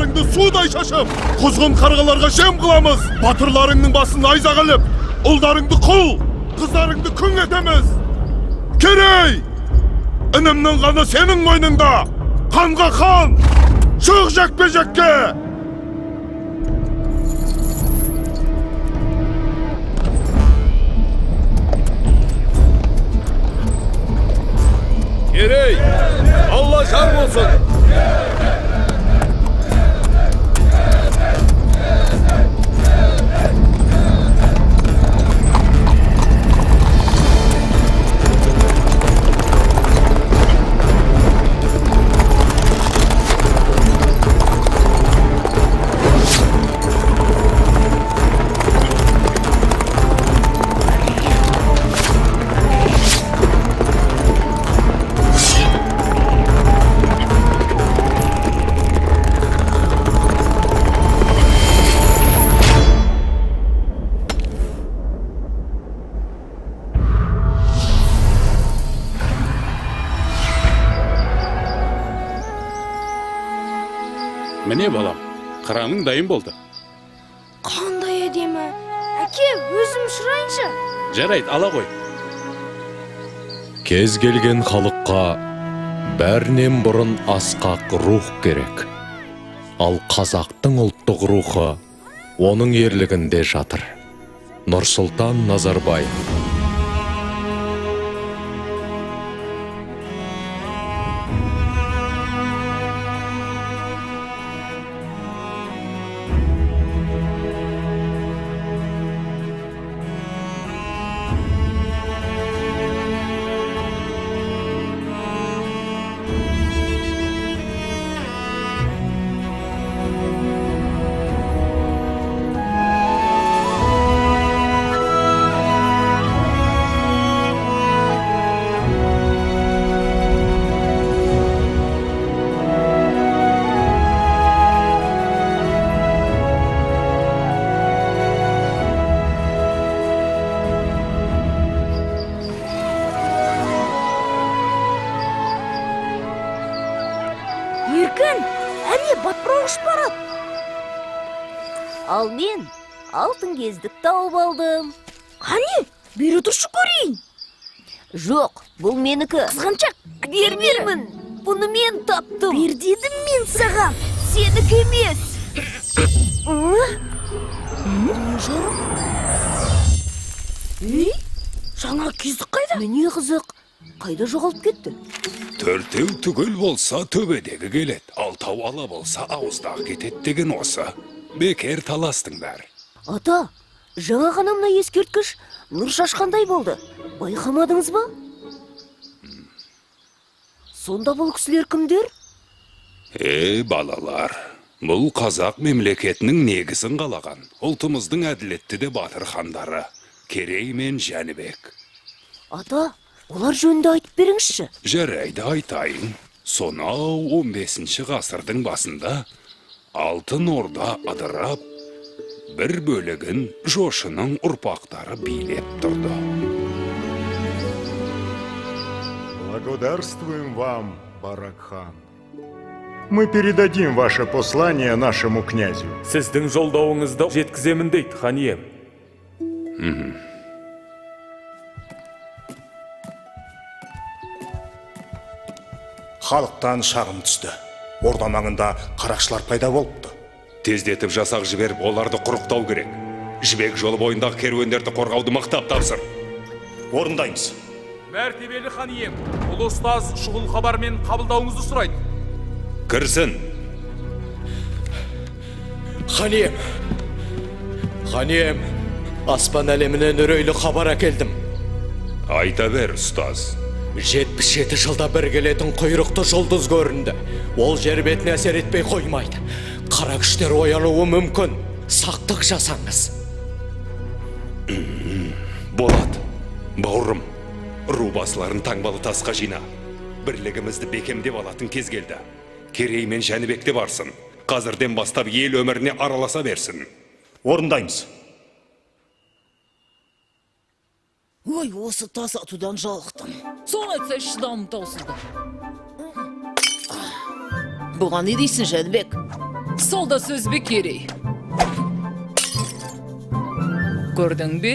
Балдарыңды судай шашып, кузгун каргаларга жем кыламыз. Батырларыңдын басын айза кылып, ұлдарыңды құл, қыздарыңды күң етеміз. Керей! Інімнің қаны сенің мойныңда. Қанға қан! Шық жекпе-жекке! Керей! Алла жар болсын! Mene balam, қыраңың дайын болды. Қандай әдемі. Әке, өзім шырайыншы. Жарайды, ала қой. Кез келген халыққа бәрінен бұрын асқақ рух керек. Ал қазақтың ұлттық рухы оның ерлігінде жатыр. Нұрсұлтан Назарбаев. Еркін, әне батпырауыш барат. Ал мен алтын кездік тауып алдым. Қане, бері тұршы көрейін. Жоқ, бұл менікі. Қызғаншақ, Бермеймін. Бұны мен таптым. Бер дедім мен саған. Сенікі емес. Жаңа кездік қайда? Міне қызық. Қайда жоғалып кетті? Төртеу түгел болса төбедегі келет, алтау ала болса ауыздағы кетет деген осы. Бекер таластыңдар. Ата, жаңа ғана мына ескерткіш нұр шашқандай болды. Байқамадыңыз ба? Сонда бұл кісілер кімдер? Балалар, бұл қазақ мемлекетінің негізін қалаған. Ұлтымыздың әділетті де батыр хандары, Керей мен Жәнібек. Ата, олар жөнінде айтып беріңізші. Жарайды айтайын. Сонау 15 ғасырдың басында Алтын Орда ыдырап, бір бөлігін Жошының ұрпақтары билеп тұрды. Благодарствуем вам, Баракхан. Мы передадим ваше послание нашему князю. Сіздің жолдауыңызды жеткіземін дейді, хан ием. Халықтан шағым түсті. Орда маңында қарақшылар пайда болыпты. Тездетіп жасақ жіберіп, оларды құрықтау керек. Жібек жолы бойындағы керуендерді қорғауды мықтап тапсыр. Орындаймыз. Мәртебелі хан ием, ұлы ұстаз шұғыл хабармен қабылдауыңызды сұрайды. Кірсін. Ханием, аспан әлемінен үрейлі хабар әкелдім. Айта бер, ұстаз. 77 жылда бір келетін құйрықты жұлдыз көрінді. Ол жер бетіне әсер етпей қоймайды. Қара күштер оянуы мүмкін. Сақтық жасаңыз. Болат, бауырым, рубасыларын таңбалы тасқа жина. Бірлігімізді бекемдеп алатын кез келді. Керей мен Жәнібекте барсын. Қазірден бастап ел өміріне араласа берсін. Орындаймыз. Ой, осы тас атудан жалықтым. Соны айтса шыдамым таусылды. Бұған не дейсің, Жәнібек? Сол да сөз бе Керей? Көрдің бе?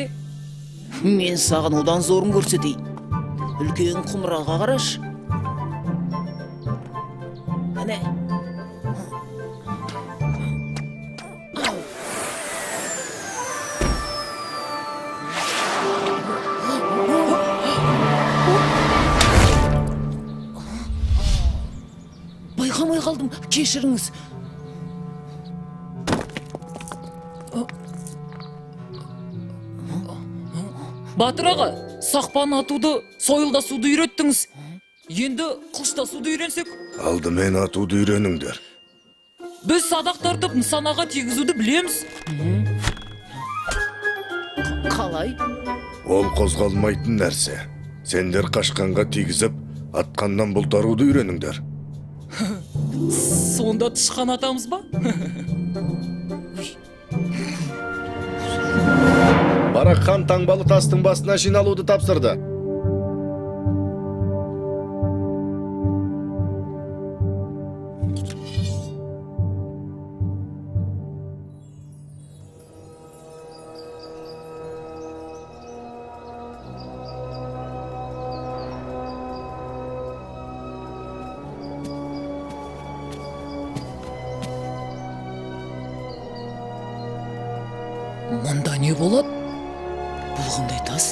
Мен саған одан зорын көрсетейін. Үлкен құмыраға қараш. Әне. Байқамай қалдым, кешіріңіз. Батыр аға, сақпан атуды, сойылдасуды үйреттіңіз. Енді қылыштасуды үйренсек? Алдымен атуды үйреніңдер. Біз садақ тартып нысанаға тигізуді білеміз. Қалай? Ол қозғалмайтын нәрсе. Сендер қашқанға тигізіп, атқаннан бұлтаруды үйреніңдер. Сонда тышқан атамыз ба? Барақ хан таңбалы тастың басына жиналуды тапсырды. Мұнда не болады? Бұл қандай тас?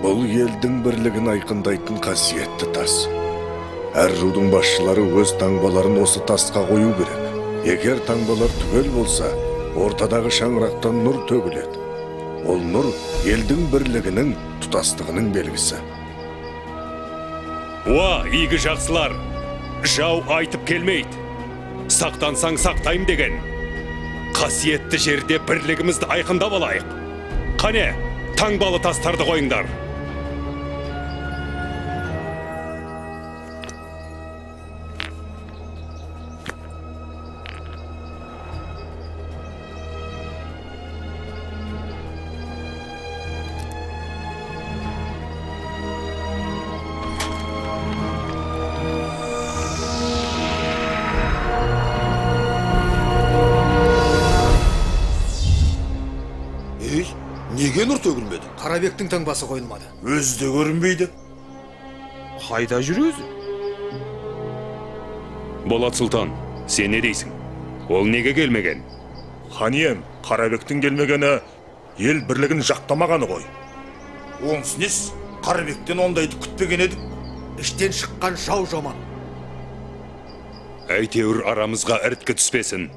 Бұл елдің бірлігін айқындайтын қасиетті тас. Әр рудың басшылары өз таңбаларын осы тасқа қою керек. Егер таңбалар түгел болса, ортадағы шаңырақтан нұр төгіледі. Ол нұр елдің бірлігінің, тұтастығының белгісі. Уа, игі жақсылар! Жау айтып келмейді. Сақтансаң сақтайым деген. Қасиетті жерде бірлігімізді айқындап алайық. Қане, таңбалы тастарды қойыңдар. Неге нұр төгілмеді? Қарабектің таңбасы қойылмады. Өзі де көрінбейді. Қайда жүр өзі? Болат Сұлтан, сен не дейсің? Ол неге келмеген? Хан ием, Қарабектің келмегені ел бірлігін жақтамағаны ғой. Онсы нес? Қарабектен ондайды күтпеген едік. Іштен шыққан жау жаман. Әйтеуір арамызға ірткі түспесін.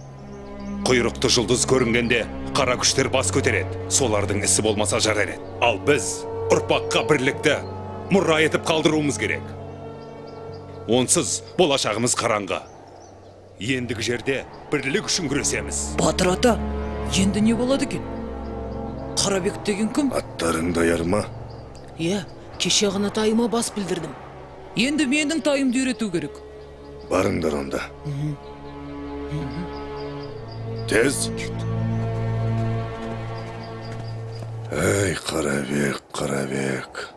Құйрықты жұлдыз көрінгенде қара күштер бас көтереді. Солардың ісі болмаса жарар еді. Ал біз ұрпаққа бірлікті мұра етіп қалдыруымыз керек. Онсыз болашағымыз қараңғы. Ендігі жерде бірлік үшін күресеміз. Батыр ата, енді не болады екен? Қарабек деген кім? Аттарың даяр ма? Иә, кеше ғана тайыма бас білдірдім. Енді менің тайымды үйрету керек. Барыңдар онда. Тез. Эй, Қарабек, Қарабек.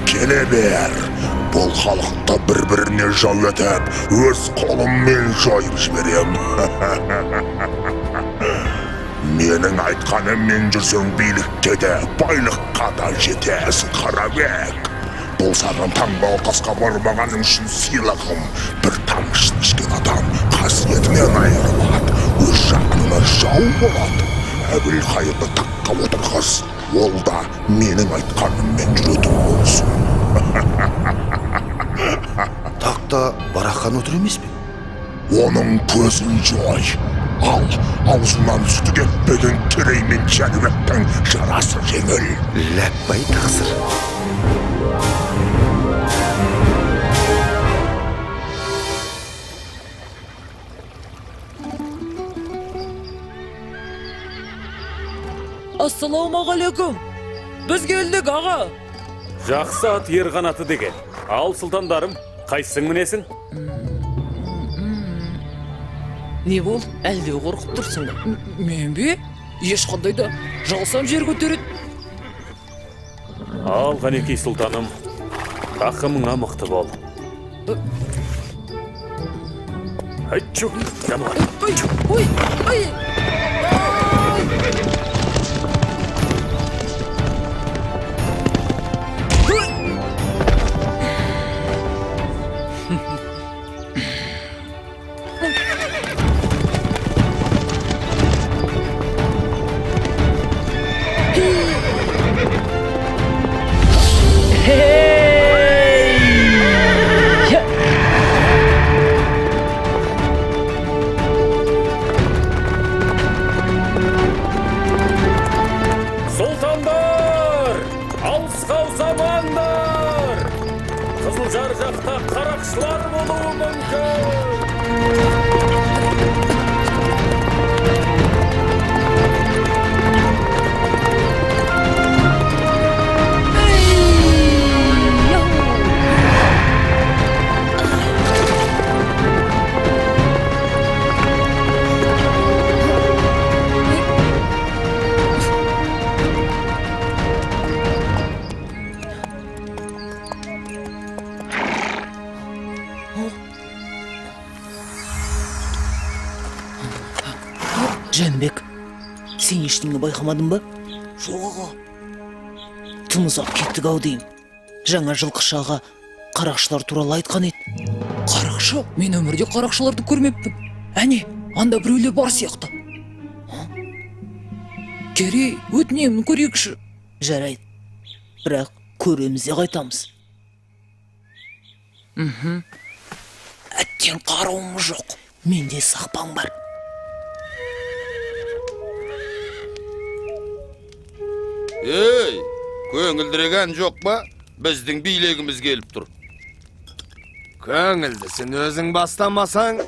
Келе бер. Бұл халықты бір-біріне жау етіп, өз қолыммен жойып жіберем. Менің айтқаныммен жүрсең билікке де, байлыққа да жетесің, Қарабек. Бұл саған таңбалы тасқа бармағаның үшін сыйлығым. Бір тамшыны ішкен адам қасиетінен айырылады, өз жақынына жау болады. Әбілқайырды таққа отырғыз, ол да менің айтқаныммен жүретін болсын. Тақта Барақ хан отыр емес пе? Оның көзін жой. Ал, аузынан сүті кетпеген Керей мен Жәнібектің жарасы жеңіл. Ләппай тақсыр. Ассалаумағалейкум. Біз келдік, аға. Жақсы ат ер қанаты деген. Ал сұлтандарым, қайсың мінесің? Не бол, әлде қорқып тұрсың ба? Мен бе? Ешқандай да жалсам жер көтереді. Ал Қанекей сұлтаным, тақымыңа мықты бол. Айтчу, жануар. Ой, ой. Сұлтандар! Алысқа ұзамаңдар! Қызылжар жақта қарақшылар болуы мүмкін! Жәнібек, сен ештеңе байқамадың ба? Жоқ аға. Тым ұзақ кеттік-ау деймін. Жаңа жылқы шаға қарақшылар туралы айтқан еді. Қарақшы? Мен өмірде қарақшыларды көрмеппін. Әне, анда біреулер бар сияқты. Керей, өтінемін көрейікші. Жарайды. Бірақ көреміз де қайтамыз. Әттен қарауымыз жоқ. Менде сақпан бар. Ей, көңілдіреген жоқ па? Біздің билегіміз келіп тұр. Көңілдісін өзің бастамасаң.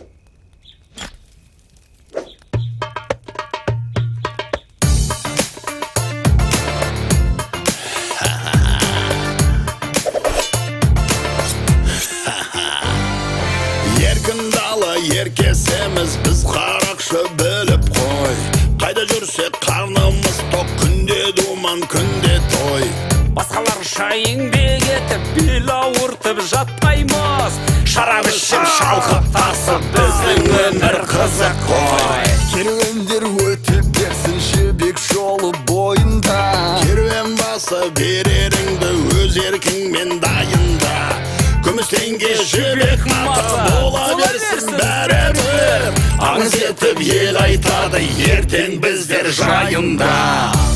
Еркін дала еркесеміз біз қарақшы біліп қой. Қайда жүрсек қарнымыз тоқ, күнде думан, күнде той. Басқаларша еңбек етіп, бел ауыртып жатпаймыз. Шарап ішіп шалқып тасып, біздің өмір қызық қой. Керуендер өтіп берсін жібек жолы бойында. Керуен басы береріңді өз еркіңмен дайында. Күміс теңге жібек маты бола берсін бәрібір. Аңыз етіп ел айтады ертең біздер жайында.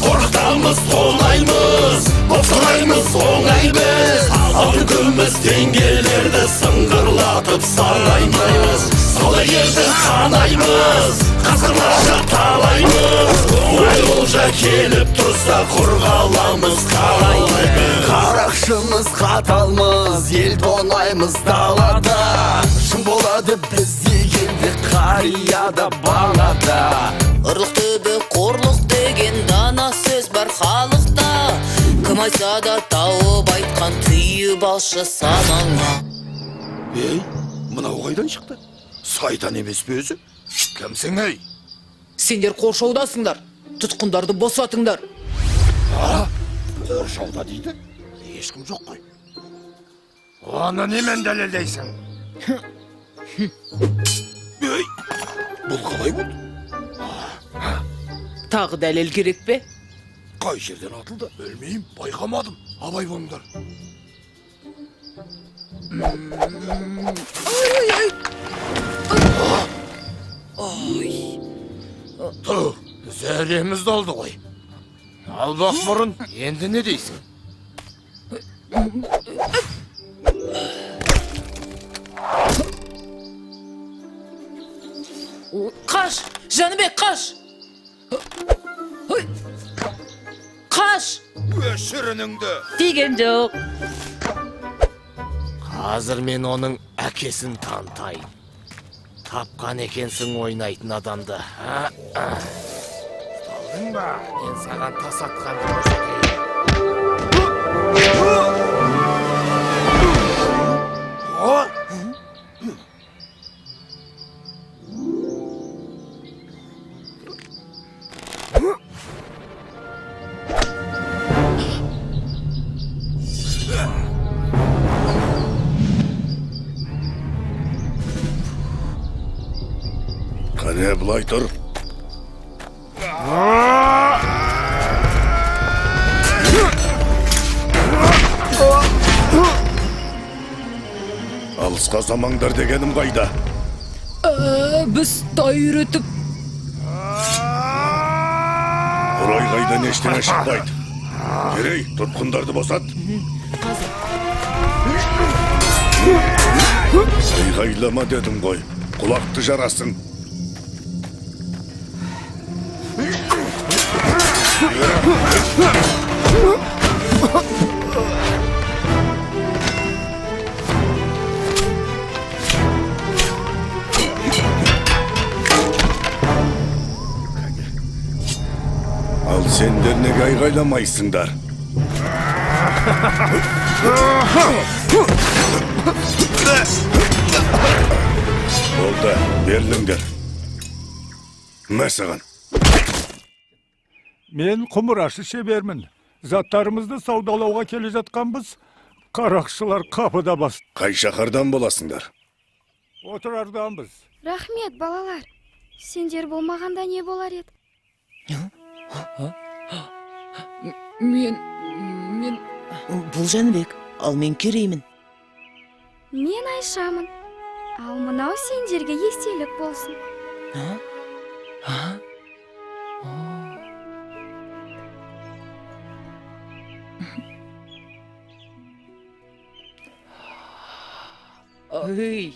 Қорқытамыз тоңаймыз, босанаймыз оңай біз. Алтын күміс теңгелерді сыңғырлатып санаймыз. Сол елді қанаймыз, қасқырларша талаймыз. Оңай олжа келіп тұрса құрғаламыз қалай. Қарақшымыз қаталмыз, ел тонаймыз далада. Шын болады біз дегенде қарияда балада. Ұрлық түбі қорлық деген дана сөз бар халықта. Кім айтса да тауып айтқан түйіп алшы санаңа. Ей, мынау қайдан шықты? Сайтан емес пе өзі? Кімсің ей? Сендер қоршаудасыңдар. Тұтқындарды босатыңдар. Қоршауда дейді? Ешкім жоқ қой. Оны немен дәлелдейсің? Ей, бұл қалай болды? Тағы дәлел керек пе? Қай жерден атылды? Білмеймін, байқамадым. Абай болыңдар. Тұр, зәреміз долды ғой. Ал бақ бұрын, енді не дейсің? Қаш! Жәнібек, қаш! Қаш! Өшірініңді! Деген жоқ. Қазір мен оның әкесін танытайын. Тапқан екенсің ойнайтын адамды. Талдың ба? Мен саған тас атқанды көрсетейін. Кәне бұлай тұр. Алысқа замаңдар дегенім қайда? Біз тай үйретіп. Құрай қайдан ештеңе шықпайды. Керей, тұтқындарды босат. Айғайлама дедім ғой, құлақты жарасың. Ал сендер неге айғайламайсыңдар? Болды, беріліңдер. Мәсіған. Мен құмырашы шебермін. Заттарымызды саудалауға келе жатқанбыз. Қарақшылар қапыда басты. Қай шақардан боласыңдар? Отырарданбыз. Рахмет, балалар. Сендер болмағанда не болар еді? Мен... Бұл Жәнібек, ал мен Кереймін. Мен Айшамын. Ал мынау сендерге естелік болсын. Ой.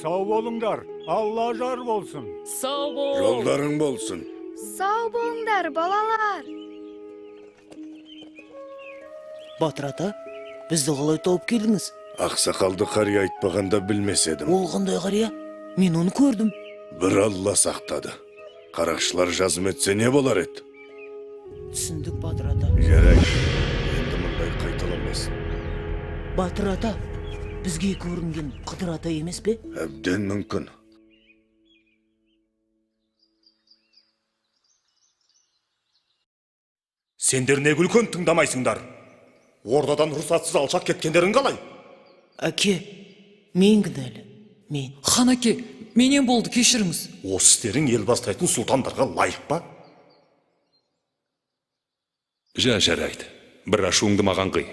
Сау болыңдар. Алла жар болсын. Сау бол. Жолдарың болсын. Сау болыңдар, балалар. Батыр ата, бізді қалай тауып келдіңіз? Ақсақалды қария айтпағанда білмес едім. Ол қандай қария? Мен оны көрдім. Бір Алла сақтады. Қарақшылар жазым етсе не болар еді? Түсіндік, Батыр ата. Жарай, енді мұндай қайталамасын. Батыр ата, бізге көрінген Қыдыр ата емес пе? Әбден мүмкін. Сендер не күлкен тыңдамайсыңдар? Ордадан рұқсатсыз алшақ кеткендерің қалай? Әке, мен кінәлі. Мен. Хан әке, менен болды, кешіріңіз. Осы істерің ел бастайтын сұлтандарға лайық па? Жарайды. Бір ашуыңды маған қый.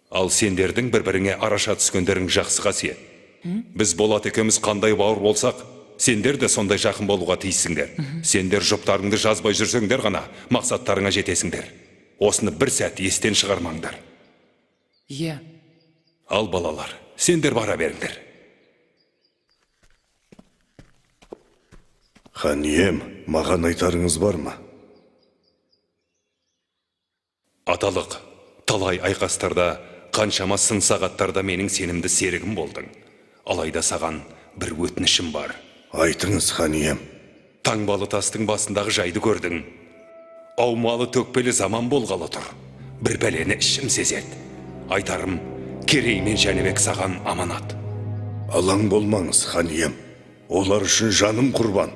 Ал сендердің бір-біріңе араша түскендерің жақсы қасиет. Біз Болат екеуміз қандай бауыр болсақ, сендер де сондай жақын болуға тиіссіңдер. Сендер жұптарыңды жазбай жүрсеңдер ғана мақсаттарыңа жетесіңдер. Осыны бір сәт естен шығармаңдар. Иә. Ал балалар, сендер бара беріңдер. Хан ием, маған айтарыңыз бар ма? Аталық, талай айқастарда, қаншама сын сағаттарда менің сенімді серігім болдың. Алайда саған бір өтінішім бар. Айтыңыз, хан ием. Таңбалы тастың басындағы жайды көрдің. Аумалы төкпелі заман болғалы тұр. Бір бәлені ішім сезеді. Айтарым, Керей мен Жәнібек саған аманат. Алаң болмаңыз, хан ием. Олар үшін жаным құрбан.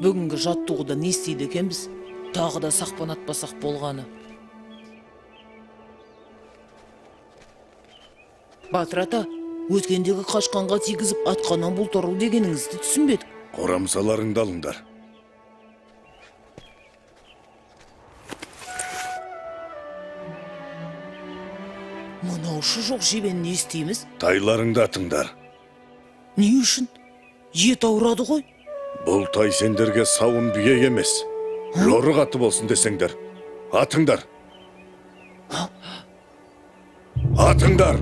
Бүгінгі жаттығуда не істейді екенбіз? Тағы да сақпан атпасақ болғаны. Батыр ата, өткендегі қашқанға тигізіп атқаннан бұлтару дегеніңізді түсінбедік. Қорамсаларыңды алыңдар. Мынаушы жоқ жебені не істейміз? Тайларыңды атыңдар. Не үшін? Ет ауырады ғой. Бұл тай сендерге сауын бие емес. Жорық аты болсын десеңдер. Атыңдар. Атыңдар.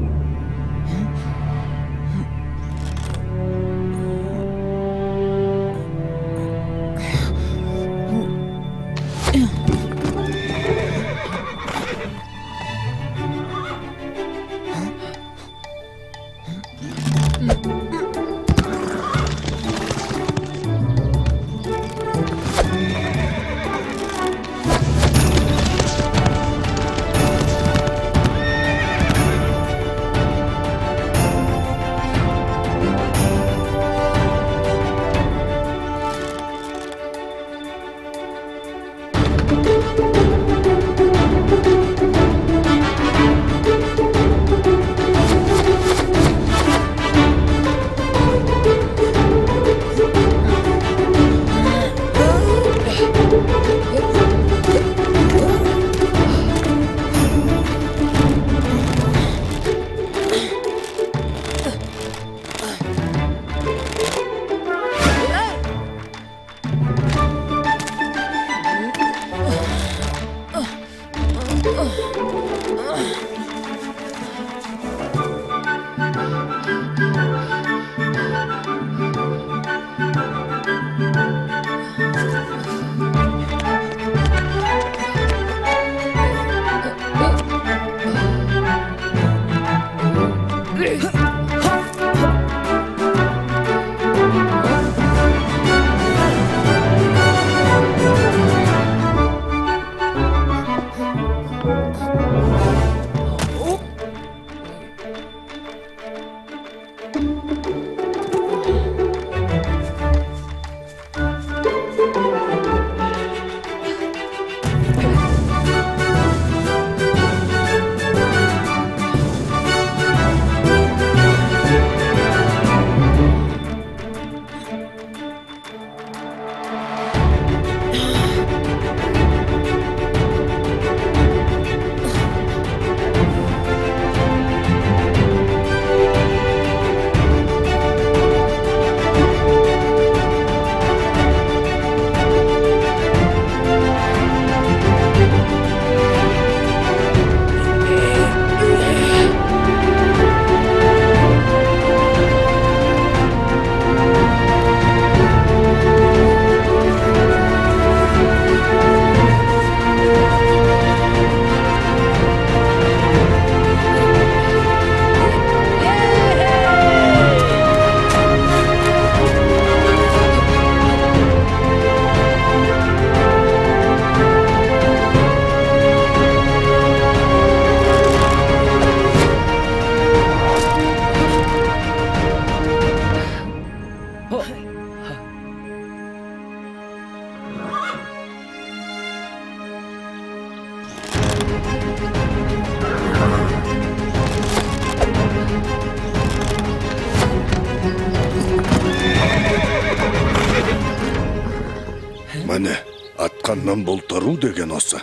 Міне, атқаннан болтару деген осы.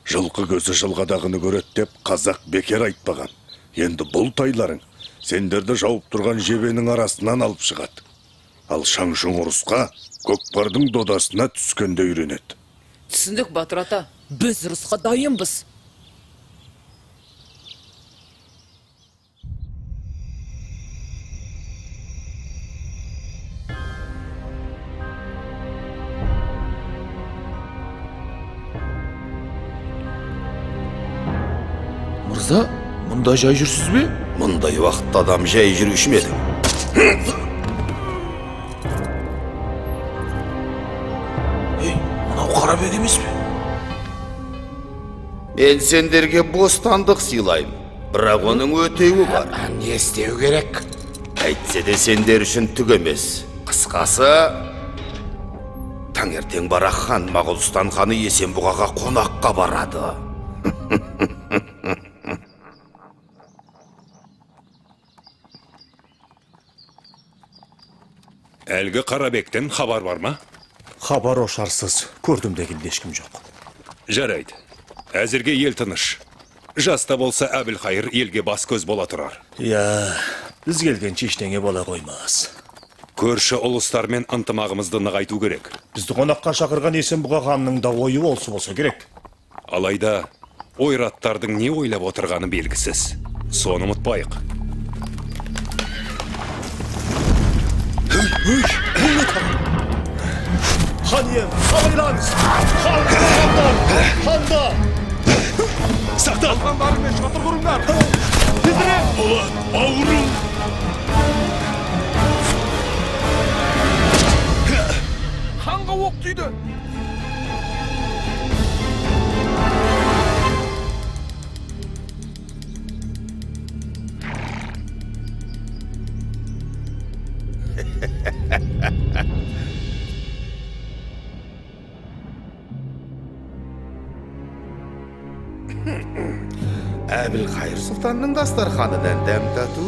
Жылқы көзі жылғадағыны көрет деп қазақ бекер айтпаған. Енді бұл тайларың сендерді жауып тұрған жебенің арасынан алып шығады. Ал шаң-шұң ұрысқа көкпардың додасына түскенде үйренеді. Түсіндік, Батыр ата. Біз ұрысқа дайынбыз. Мырза, мұнда жай жүрсіз бе? Мұндай уақытта адам жай жүруші ме едің? Мынау Қарабек емес пе? Мен сендерге бостандық сыйлаймын, бірақ оның өтеуі бар. Не істеу керек? Әйтсе де сендер үшін түк емес. Қысқасы, таңертең бара хан Моғолстан ханы Есенбұғаға қонаққа барады. Әлгі Қарабектен хабар бар ма? Хабар ошарсыз, көрдім дегенде ешкім жоқ. Жарайды. Әзірге ел тыныш. Жаста болса Әбілқайыр елге бас көз бола тұрар. Біз келгенше ештеңе бола қоймас. Көрші ұлыстармен ынтымағымызды нығайту керек. Бізді қонаққа шақырған Есенбұға ханның да ойы осы болса керек. Алайда ойраттардың не ойлап отырғаны белгісіз. Соны ұмытпайық. Хан ием, абайлаңыз! Ханда! Сақтал! Қалғандарыңмен шатыр құрыңдар! Ұлы, ауырың! Ханға оқ түйді! Әбілқайыр сұлтанның дастарханынан дәм тату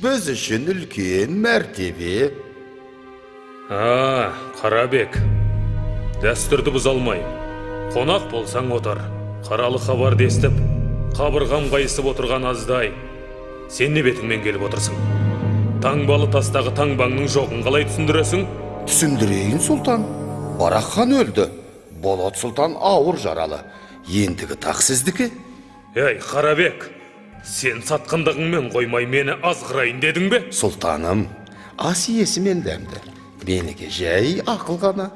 біз үшін үлкен мәртебе. Қарабек, дәстүрді бұза алмайым. Қонақ болсаң отыр. Қаралы хабарды естіп, қабырғам қайысып отырған аздай. Сен не бетіңмен келіп отырсың? Таңбалы тастағы таңбаңның жоғын қалай түсіндіресің? Түсіндірейін, сұлтан. Барақ хан өлді. Болот сұлтан ауыр жаралы. ендігі тақ сіздікі? Ей, Қарабек, сен сатқындығыңмен қоймай мені азғырайын дедің бе? Сұлтаным, ас иесі мен дәмді. Меніке жай ақыл ғана.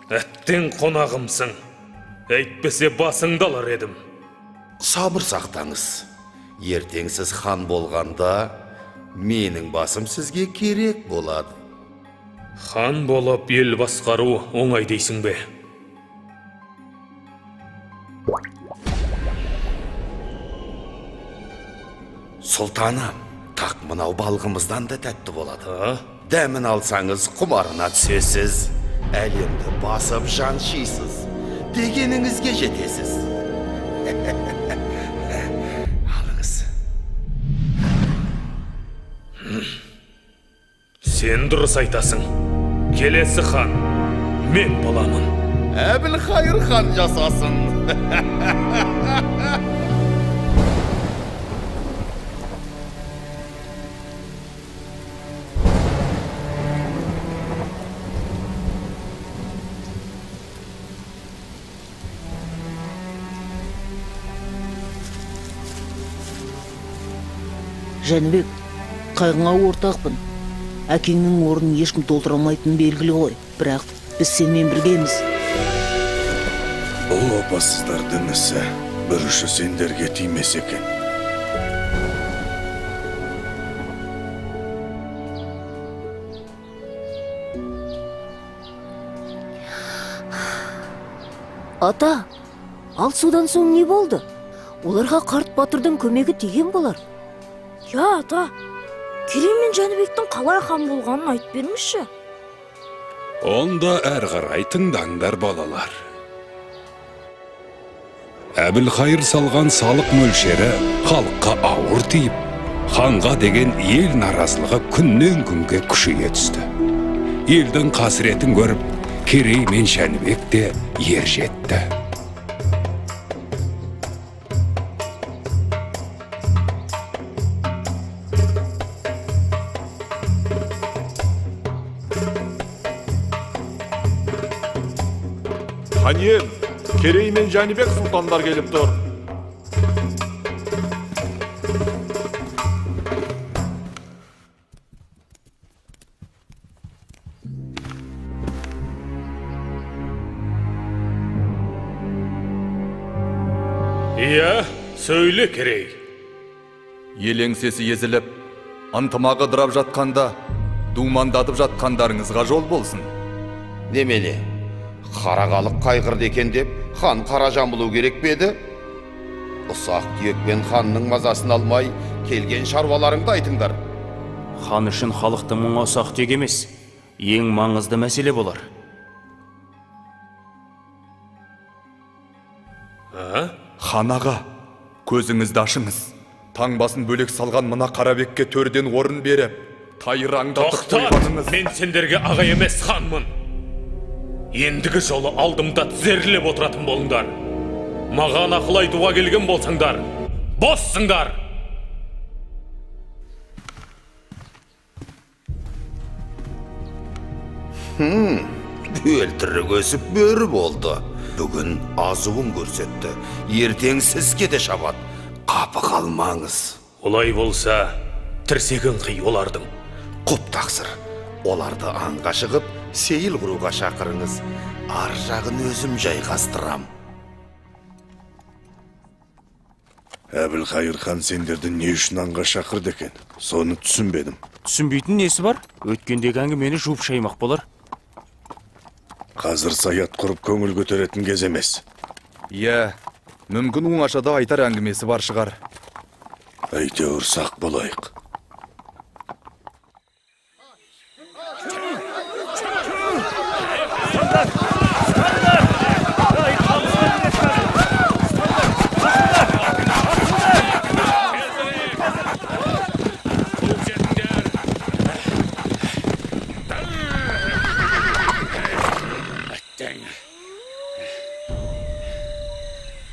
Әттен қонағымсың. Әйтпесе басыңды алар едім. Сабыр сақтаңыз. Ертең сіз хан болғанда, менің басым сізге керек болады. Хан болып ел басқару оңай дейсің бе? Сұлтаным, тақ мынау балғымыздан да тәтті болады. Дәмін алсаңыз құмарына түсесіз, әлемді басып жаншисыз, дегеніңізге жетесіз. Алыңыз. Сен дұрыс айтасың. Келесі хан мен боламын. Әбілқайыр хан жасасын. Жәнібек, қайғыңа ортақпын. Әкеңнің орнын ешкім толтыра алмайтыны белгілі ғой. Бірақ біз сенмен біргеміз. Бұл опасыздардың ісі бір ұшы сендерге тимес екен. Ата, ал содан соң не болды? Оларға қарт батырдың көмегі тиген болар. Я, ата, Керей мен Жәнібектің қалай хан болғанын айтып бермеші. Онда әр қарай тыңдаңдар балалар. Әбілқайыр салған салық мөлшері халыққа ауыр тиіп, ханға деген ел наразылығы күннен күнге күшейе түсті. Елдің қасіретін көріп, Керей мен Жәнібек те ер жетті. Хан ием, Керей мен Жәнібек сұлтандар келіп тұр. Иә, сөйле, Керей. Ел еңсесі езіліп, ынтымағы дырап жатқанда, думандатып жатқандарыңызға жол болсын. Немене, қарағалық қайғырды екен деп, хан қара жамылу керек беді? Ұсақ түйекпен ханның мазасын алмай, келген шаруаларыңды айтыңдар. Хан үшін халықтың мұңы ұсақ түйек емес, ең маңызды мәселе болар. Хан аға, көзіңізді ашыңыз. Таңбасын бөлек салған мына Қарабекке төрден орын беріп, тайыраңдатып қойғаныңыз. Мен сендерге аға емес ханмын. Ендігі жолы алдымда тізерлеп отыратын болыңдар. Маған ақыл айтуға келген болсаңдар, боссыңдар. Өлтірік өсіп бөрі болды. Бүгін азуын көрсетті. Ертең сізге де шабат. Қапы қалмаңыз. Олай болса, тірсегін қи олардың. Құп тақсыр. Оларды аңға шығып, сейіл құруға шақырыңыз. Ар жағын өзім жайғастырам. Әбілқайыр хан сендерді не үшін аңға шақырды екен? Соны түсінбедім. Түсінбейтін несі бар? Өткендегі әңгімені жуып шаймақ болар. Қазір саят құрып көңіл көтеретін кез емес. Иә, мүмкін оңашада айтар әңгімесі бар шығар. Әйтеуір сақ болайық.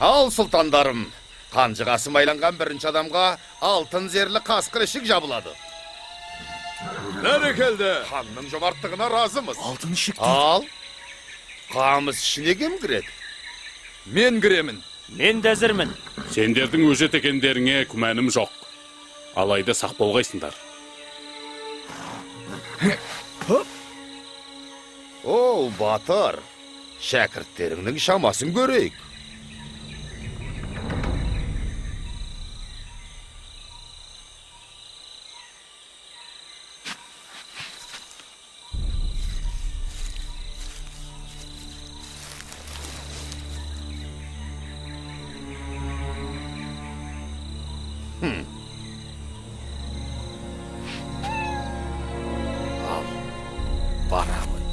Ал сұлтандарым, қанжығасы майланған бірінші адамға алтын зерлі қасқыр ішік жабылады. Бәрекелді. Ханның жомарттығына разымыз. Алтын ішік Ал, қамыс ішіне кем кіреді? Мен кіремін. Мен де әзірмін. Сендердің өжет екендеріңе күмәнім жоқ. Алайда сақ болғайсыңдар. О, батыр, шәкірттеріңнің шамасын көрейік. Al, baramın.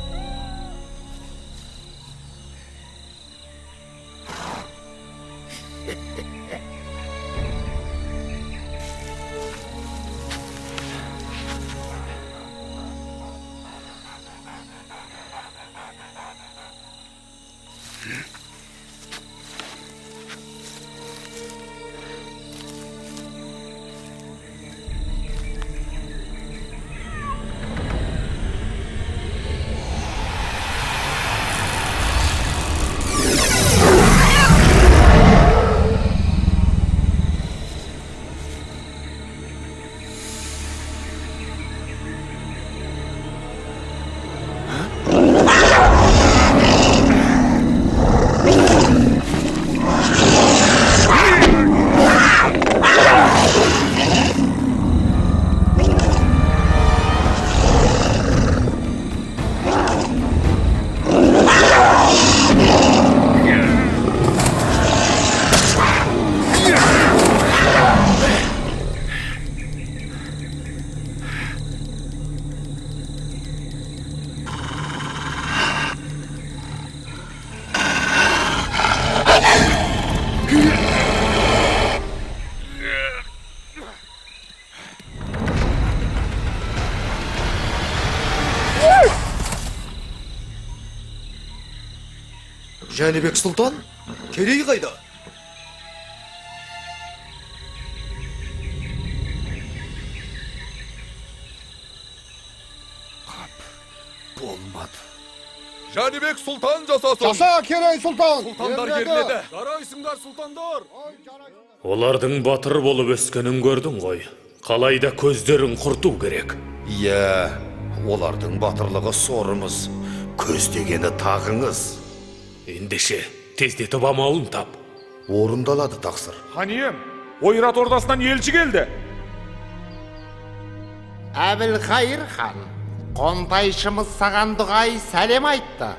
Жәнібек сұлтан, керей қайда? Болмады. Жәнібек сұлтан жасасын. Жаса, керей сұлтан. Сұлтандар ерледі. Жарайсыңдар, сұлтандар. Олардың батыр болып өскенін көрдің ғой. Қалайда көздерін құрту керек. Иә, олардың батырлығы сорымыз. Көздегені тағыңыз. Ендеше, тездетіп амалын тап. Орындалады тақсыр. Хан ием, ойрат ордасынан елші келді. Әбілқайыр хан, қонтайшымыз саған дұғай сәлем айтты.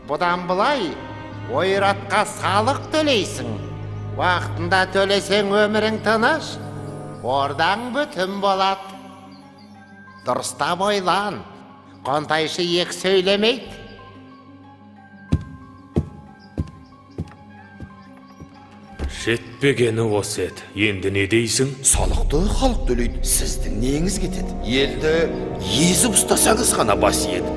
Бұдан былай, ойратқа салық төлейсің. Уақытында төлесең өмірің тыныш, ордаң бүтін болады. Дұрыстап ойлан, қонтайшы екі сөйлемейді. Жетпегені осы еді. Енді не дейсің? Салықты халық төлейді. Сіздің неңіз кетеді? Елді езіп ұстасаңыз ғана бас еді.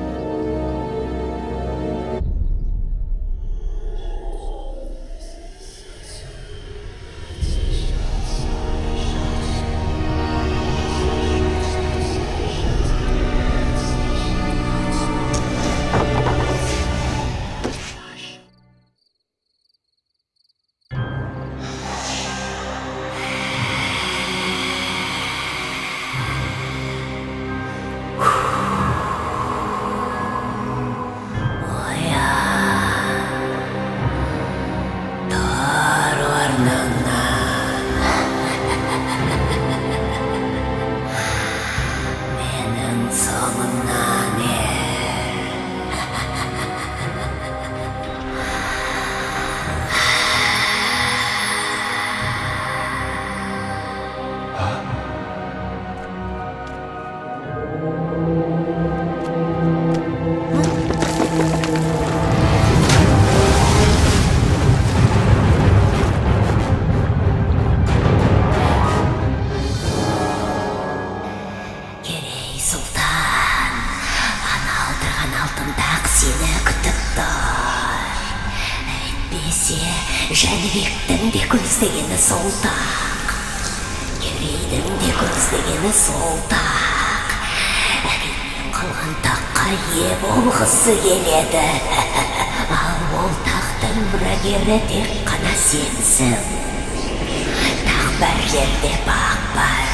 Жәнібектің де көздегені сол тақ, керейдің де көздегені сол тақ. Әкемнен қалған таққа ие болғысы келеді. Ал ол тақты Атын мұрагері тек қана сенсің. Тақ бір жерде бақ бар,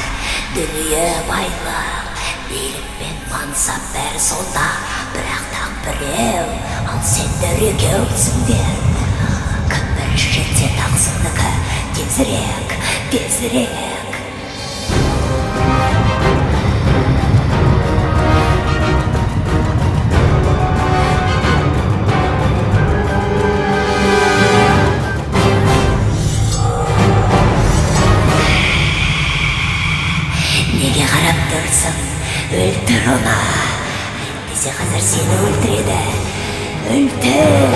дүние байлық, билік пен мансап бәрі сонда, бірақ тақ біреу, ал сендер екеусіңдер. Кім бірінші жетсе тақсыныкі, тезірек, тезірек. Неге қарап тұрсың? Өлтір оны. Әйтпесе қазір сені өлтіреді. Өлтір!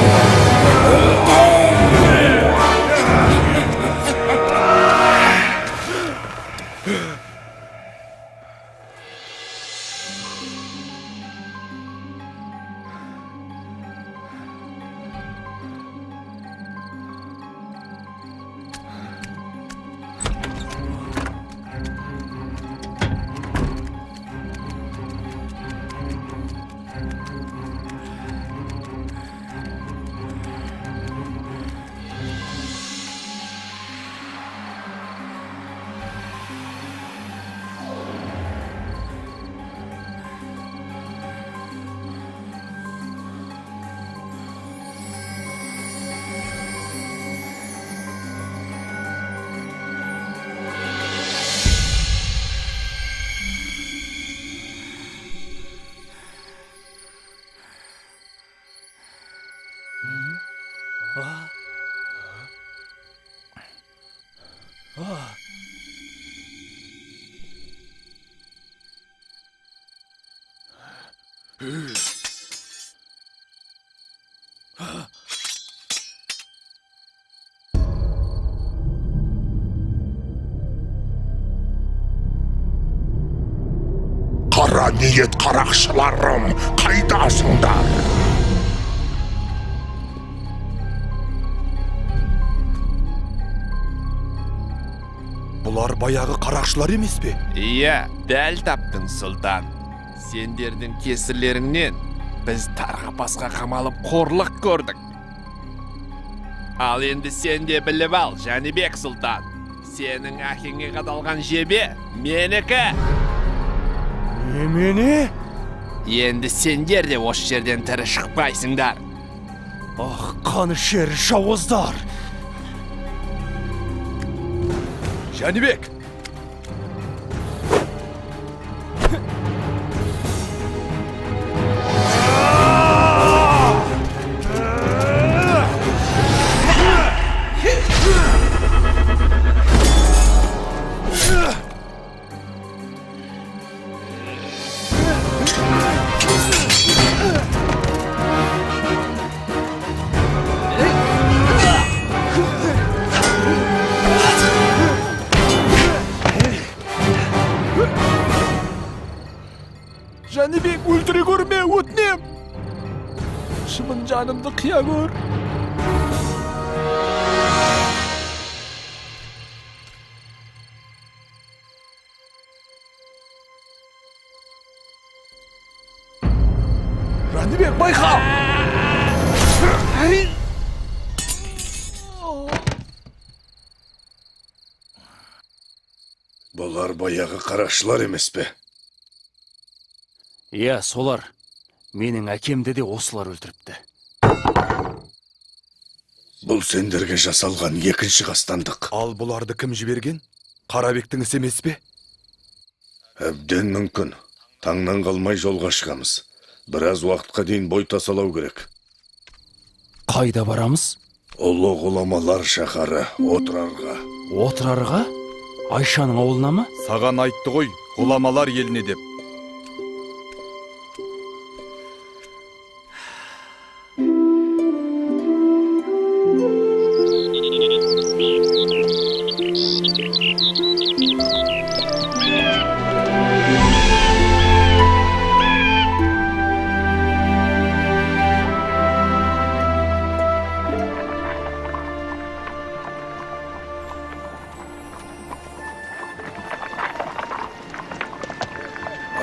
Қара ниет қарақшыларым, қайдасыңдар? Бұлар баяғы қарақшылар емес пе? Иә, дәл таптың, сұлтан. Сендердің кесірлеріңнен біз тарға басқа қамалып қорлық көрдік. Ал енді сен де біліп ал, Жәнібек сұлтан. Сенің әкеңе қадалған жебе менікі. Немене? Енді сендер де осы жерден тірі шықпайсыңдар. Ах, қанішер жауыздар! Жәнібек! Жәнібек, өлтіре көрме, өтінем! Шымын жанымды қия көр! Жәнібек, байқа! Бұлар баяғы қарақшылар емес пе? Иә, солар. Менің әкемді де осылар өлтіріпті. Бұл сендерге жасалған екінші қастандық. Ал бұларды кім жіберген? Қарабектің ісі емес пе? Әбден мүмкін. Таңнан қалмай жолға шығамыз. Біраз уақытқа дейін бой тасалау керек. Қайда барамыз? Ұлы ғұламалар шаһары Отырарға. Отырарға? Айшаның ауылына ма? Саған айтты ғой, ғұламалар еліне деп.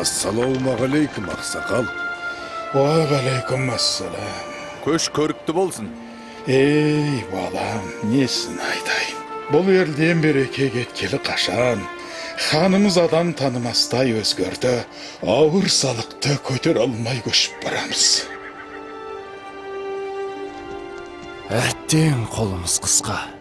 Ассалаумағалейкум, ақсақал. Уағалейкум ассалам. Көш көрікті болсын. Ey балам, несін айтайын. Бұл елден береке кеткелі қашан. Ханымыз адам танымастай өзгерді. Ауыр салықты көтер алмай көшіп барамыз. Әттең қолымыз қысқа.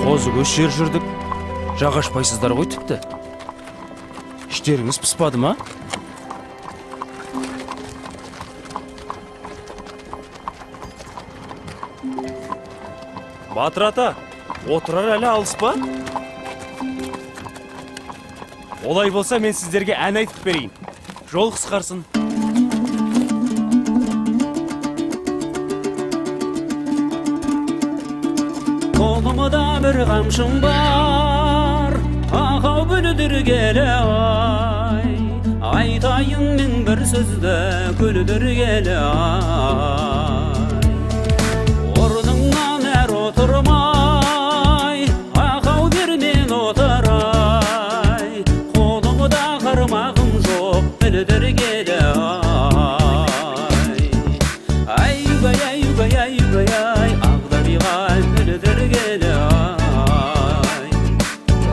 Қозы көш жер жүрдік, жағашпайсыздар ғой тіпті. Іштеріңіз пыспады ма? Батыр ата, отырар әлі алыс па? Олай болса мен сіздерге ән айтып берейін. Жол қысқарсын. Қолымда бір қамшым бар, ақау бүлдір келе ай. Айтайын мен бір сөзді күлдір келе ай. Орныңнан әр отырмай, ақау бермен отырай. Қолымда қармағым жоқ, бүлдір келе ай. Ай-гай, ай-гай, ай-гай, ай, ағдариғай бүлдір келе ай.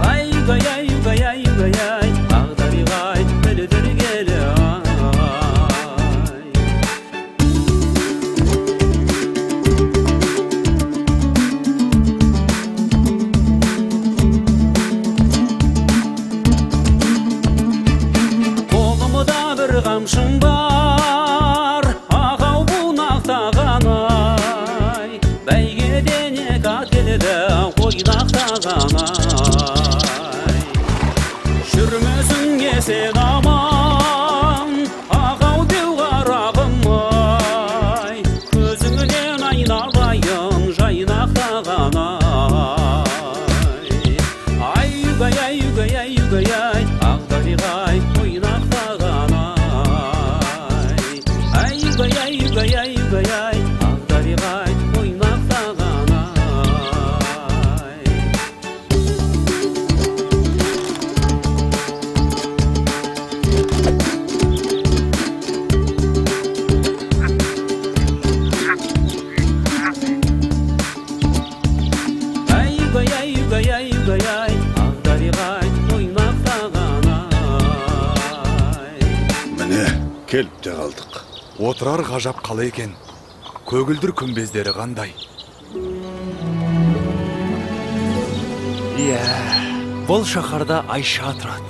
Ай-гай, ай-гай, ай-гай, ай, ағдариғай бүлдір келе ай. Қолымда бір қамшым бар, ақау бұнақтаған ай. Бәйгеден ек ателді ойнақтаған ай. Жүрмесін есен аман, ақау деу қарағым ай. Көзіңнен айналайын жайнақтаған ай. Ай-гай, ай-гай, ай-гай, ай, ағдариғай ойнақтаған ай. Ай-гай, ай-гай, ай-гай, ай, ағдариғай ойнақтаған ай. Ай-гай, ай-гай, ай-гай, ай, ағдариғай ойнақтаған ай. Міне, келіп те қалдық. Отырар ғажап қала екен. Көгілдір күмбездері қандай. Иә, бұл шаһарда Айша тұрады.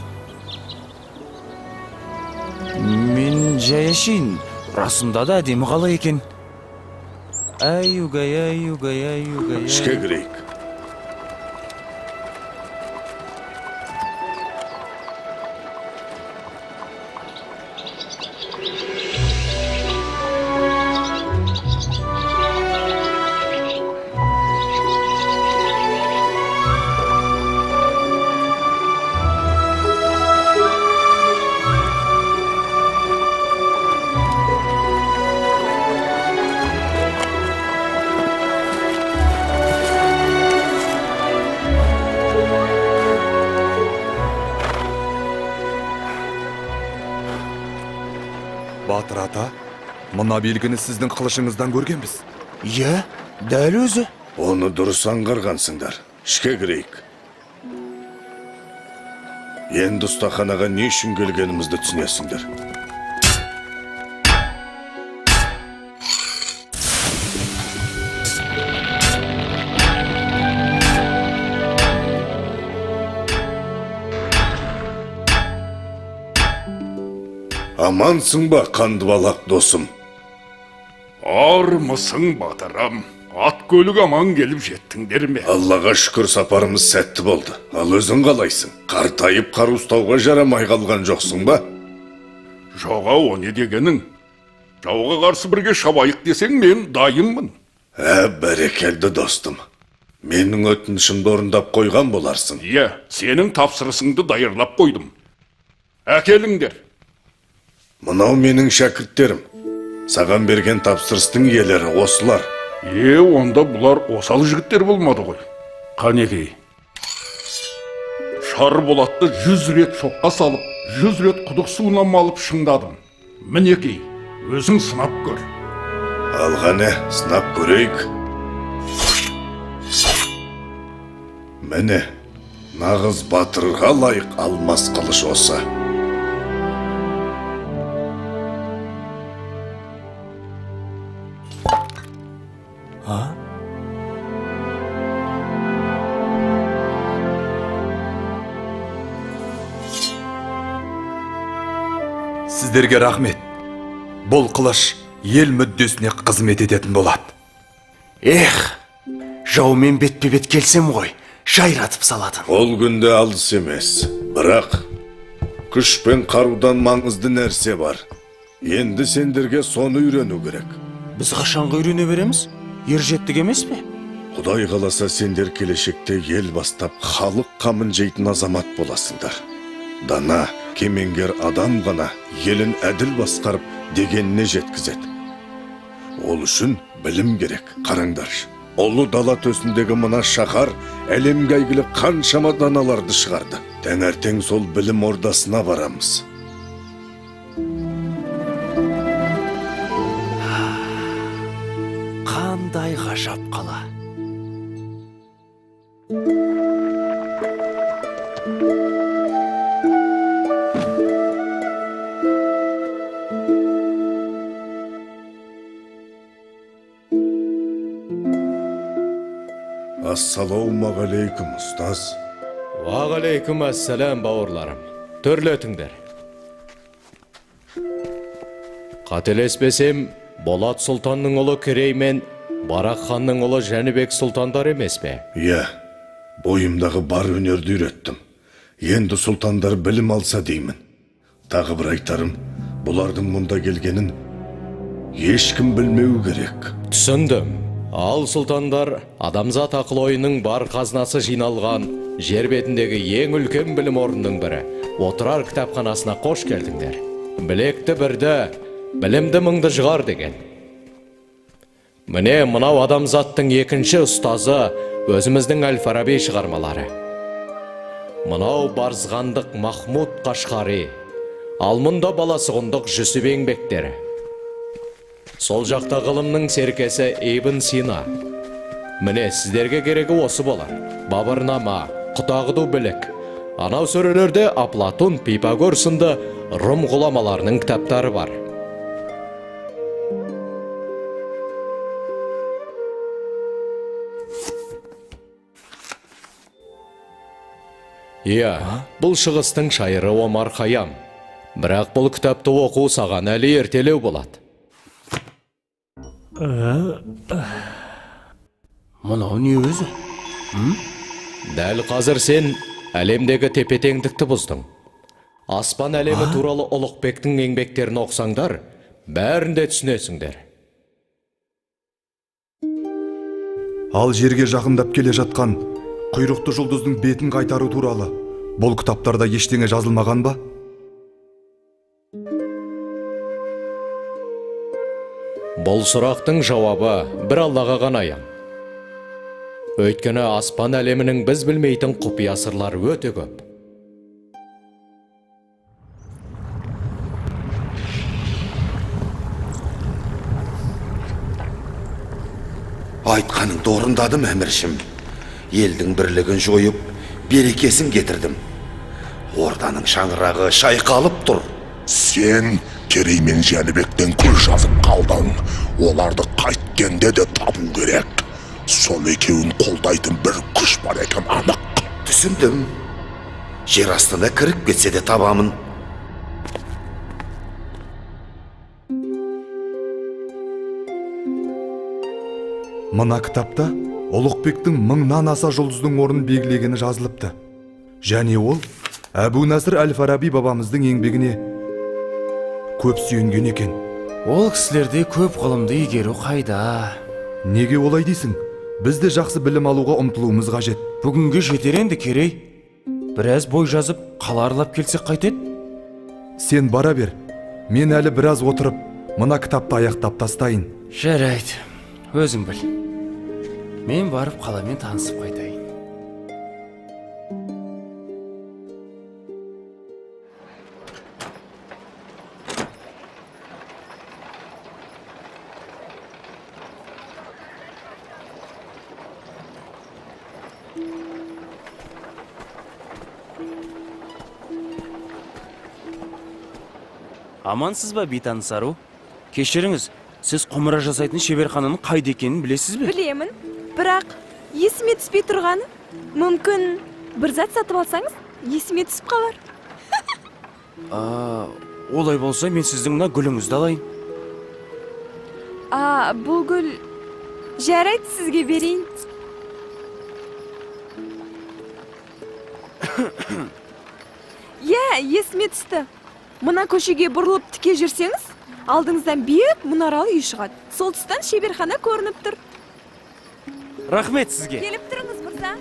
Мен жаяшин, расында да әдемі қала екен. Ай-угай, ай-угай, ай-угай. Ішке кірейік. Батыр ата, мына белгіні сіздің қылышыңыздан көргенбіз. Иә, дәл өзі. Оны дұрыс аңғарғансыңдар. Ішке кірейік. Енді ұстаханаға не үшін келгенімізді түсінесіңдер. Амансың ба, қандыбалақ досым? Армысың батырам. Ат көлік аман келіп жеттіңдер ме? Аллаға шүкір сапарымыз сәтті болды. Ал өзің қалайсың? Қартайып қар ұстауға жарамай қалған жоқсың ба? Жоға о не дегенің? Жауға қарсы бірге шабайық десең мен дайынмын. Бәрекелді достым. Менің өтінішімді орындап қойған боларсың. Иә, сенің тапсырысыңды дайырлап қойдым. Әкеліңдер. Мынау менің шәкірттерім. Саған берген тапсырыстың иелері осылар. Онда бұлар осал жігіттер болмады ғой. Қанекей. Шарболатты 100 рет шоққа салып, 100 рет құдық суына малып шыңдадым. Мінекей, өзің сынап көр. Алғаны, сынап көрейік. Міне, нағыз батырға лайық алмас қылыш осы. Сіздерге рахмет. Бұл қылыш ел мүддесіне қызмет ететін болады. Жаумен бетпе-бет келсем ғой, жайратып салатын. Ол күнде алыс емес, бірақ күш пен қарудан маңызды нәрсе бар. Енді сендерге соны үйрену керек. Біз қашанғы үйрене береміз? Ержеттік емес пе? Құдай қаласа сендер келешекте ел бастап халық қамын жейтін азамат боласыңдар. Дана, кемеңгер адам ғана елін әділ басқарып дегеніне жеткізеді. Ол үшін білім керек. Қараңдаршы, ұлы дала төсіндегі мына шаһар әлемге әйгілі қаншама даналарды шығарды. Таңертең сол білім ордасына барамыз. Қандай ғажап қала. Ассалаумағалейкум, ұстаз. Уағалейкум ассалам, бауырларым. Төрлетіңдер. Қателеспесем, Болат Сұлтанның ұлы Керей мен Барақ ханның ұлы Жәнібек сұлтандар емес пе? Иә, бойымдағы бар өнерді үйреттім. Енді сұлтандар білім алса деймін. Тағы бір айтарым, бұлардың мұнда келгенін ешкім білмеу керек. Түсіндім. Ал сұлтандар адамзат ақыл ойының бар қазынасы жиналған жер бетіндегі ең үлкен білім орнының бірі отырар кітапханасына қош келдіңдер. Білекті бірді, білімді мыңды жығар деген. Міне мынау адамзаттың екінші ұстазы өзіміздің Әл-Фараби шығармалары. Мынау Барзғандық Махмуд Қашқари, ал мұнда баласығындық Жүсіп еңбектері. Сол жақта ғылымның серкесі Ибн Сина. Міне сіздерге керегі осы болар. Бабырнама, Құтағду білік. Анау сөрелерде Аплатон, Пифагор сынды Рум ғұламаларының кітаптары бар. Иә, бұл шығыстың шайыры Омар Хайям. Бірақ бұл кітапты оқу саған әлі ертелеу болады. Мұнау не өзі? Дәл қазір сен әлемдегі тепе-теңдікті бұздың. Аспан әлемі туралы Ұлықбектің еңбектерін оқсаңдар, бәрінде түсінесіңдер. Ал жерге жақындап келе жатқан құйрықты жұлдыздың бетін қайтару туралы бұл кітаптарда ештеңе жазылмаған ба? Бұл сұрақтың жауабы бір Аллаға ғана аян. Өйткені аспан әлемінің біз білмейтін құпия сырлары өте көп. Айтқаныңды орындадым, әміршім. Елдің бірлігін жойып, берекесін кетірдім. Орданың шаңырағы шайқалып тұр. Сен Керей мен Жәнібектен көз жазып қалдың. Оларды қайткенде де табу керек. Сол екеуін қолдайтын бір күш бар екен анық. Түсіндім. Жер астына кіріп кетсе де табамын. Мына кітапта Ұлықбектің мыңнан аса жұлдыздың орнын белгілегені жазылыпты. Және ол Әбу Насыр Әл-Фараби бабамыздың еңбегіне көп сүйенген екен. Ол кісілерде көп ғылымды игеру қайда? Неге олай дейсің? Біз де жақсы білім алуға ұмтылуымыз қажет. Бүгінге жетер енді Керей. Біраз бой жазып, қала аралап келсек қайтеді? Сен бара бер. Мен әлі біраз отырып, мына кітапты аяқтап тастайын. Жарайды, өзің біл. Мен барып қаламен танысып қайтайын. Амансыз ба, бейтаныс ару? Кешіріңіз, сіз құмыра жасайтын шеберхананың қайда екенін білесіз бе? Білемін, бірақ есіме түспей тұрғаны. Мүмкін бір зат сатып алсаңыз, есіме түсіп қалар. Олай болса, мен сіздің мына гүліңізді алайын. Бұл гүл жарайды, сізге берейін. Есіме түсті. Мына көшеге бұрылып тіке жүрсеңіз, алдыңыздан биік мұнаралы үй шығады. Сол тұстан шеберхана көрініп тұр. Рахмет сізге. Келіп тұрыңыз, мырза.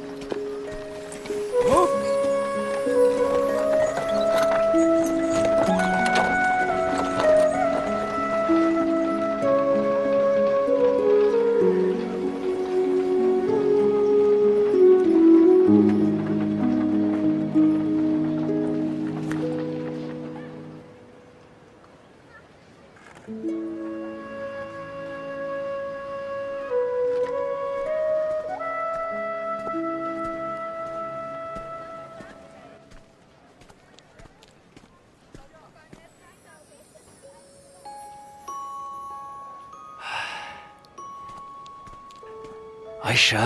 Айша?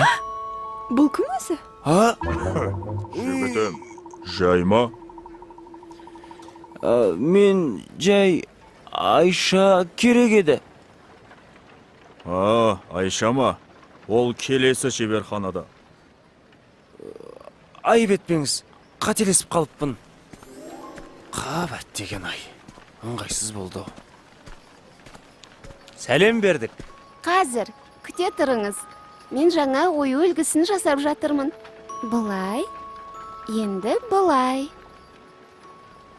Бұл кім өзі? Жігітім, жай ма? Мен жай Айша керек еді. Айша ма? Ол келесі шеберханада. Айып етпеңіз, қателесіп қалыппын. Қабат деген ай, ыңғайсыз болды. Сәлем бердік. Қазір, күте тұрыңыз. Мен жаңа ою үлгісін жасап жатырмын. Бұлай, енді бұлай.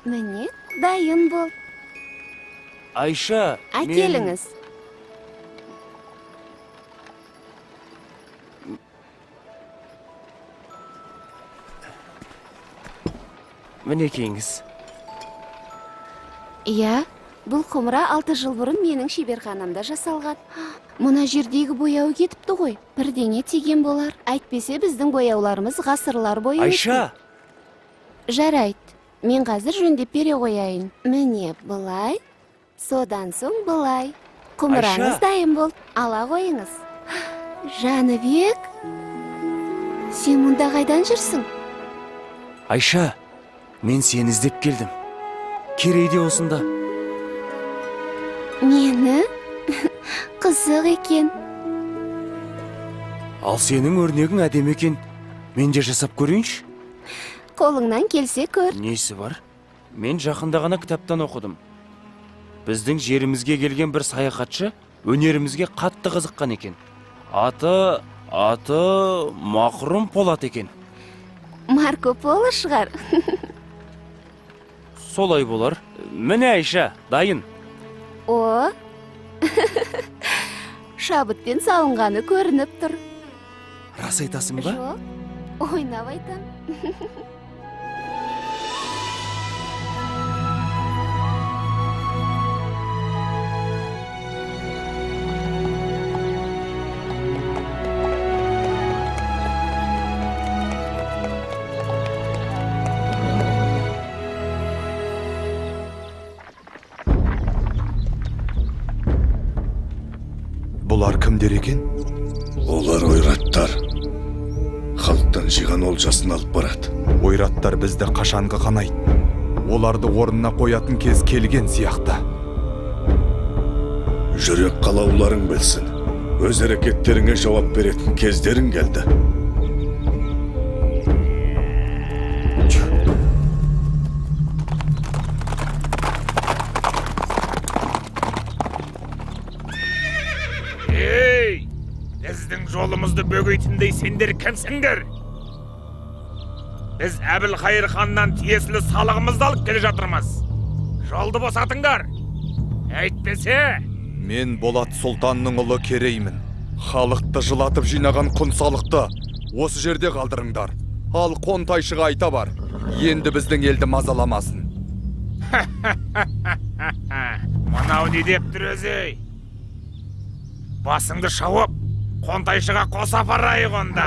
Міне, дайын бол. Айша, Әкеліңіз. Мінекейіңіз. Иә, бұл құмыра 6 жыл бұрын менің шеберханамда жасалған. Мұна жердегі бояуы кетіпті ғой. Бірдеңе тиген болар. Әйтпесе біздің бояуларымыз ғасырлар бойы. Айша! Жарайды. Мен қазір жөндеп бере қояйын. Міне бұлай, содан соң бұлай. Құмыраңыз дайын бол. Ала қойыңыз. Жаныбек, сен мұнда қайдан жүрсің? Айша, мен сені іздеп келдім. Керейде осында. Мені? Қызық екен. Ал сенің өрнегің әдем екен. Мен де жасап көрейінші. Қолыңнан келсе көр. Несі бар? Мен жақында ғана кітаптан оқыдым. Біздің жерімізге келген бір саяхатшы өнерімізге қатты қызыққан екен. Аты Мақрұм Полат екен. Марко Поло шығар. Солай болар. Міне Айша, дайын. О, шабытпен салынғаны көрініп тұр. Рас айтасың ба? Жоқ, ойнап айтам. Бұлар кімдер екен? Олар ойраттар. Халықтан жиған олжасын алып барады. Ойраттар бізді қашанғы қанайды. Оларды орнына қоятын кез келген сияқты. Жүрек қалауларың білсін. Өз әрекеттеріңе жауап беретін кездерің келді. Біздің жолымызды бөгейтіндей сендер кімсіңдер? Біз Әбілқайыр ханнан тиесілі салығымызды алып келе жатырмыз. Жолды босатыңдар. Әйтпесе, Мен Болат Сұлтанның ұлы Кереймін. Халықты жылатып жинаған құнсалықты осы жерде қалдырыңдар. Ал Қонтайшыға айта бар, енді біздің елді мазаламасын. мынау не деп тұр өзі? Басыңды шауып, Қонтайшыға қоса апарайық онда.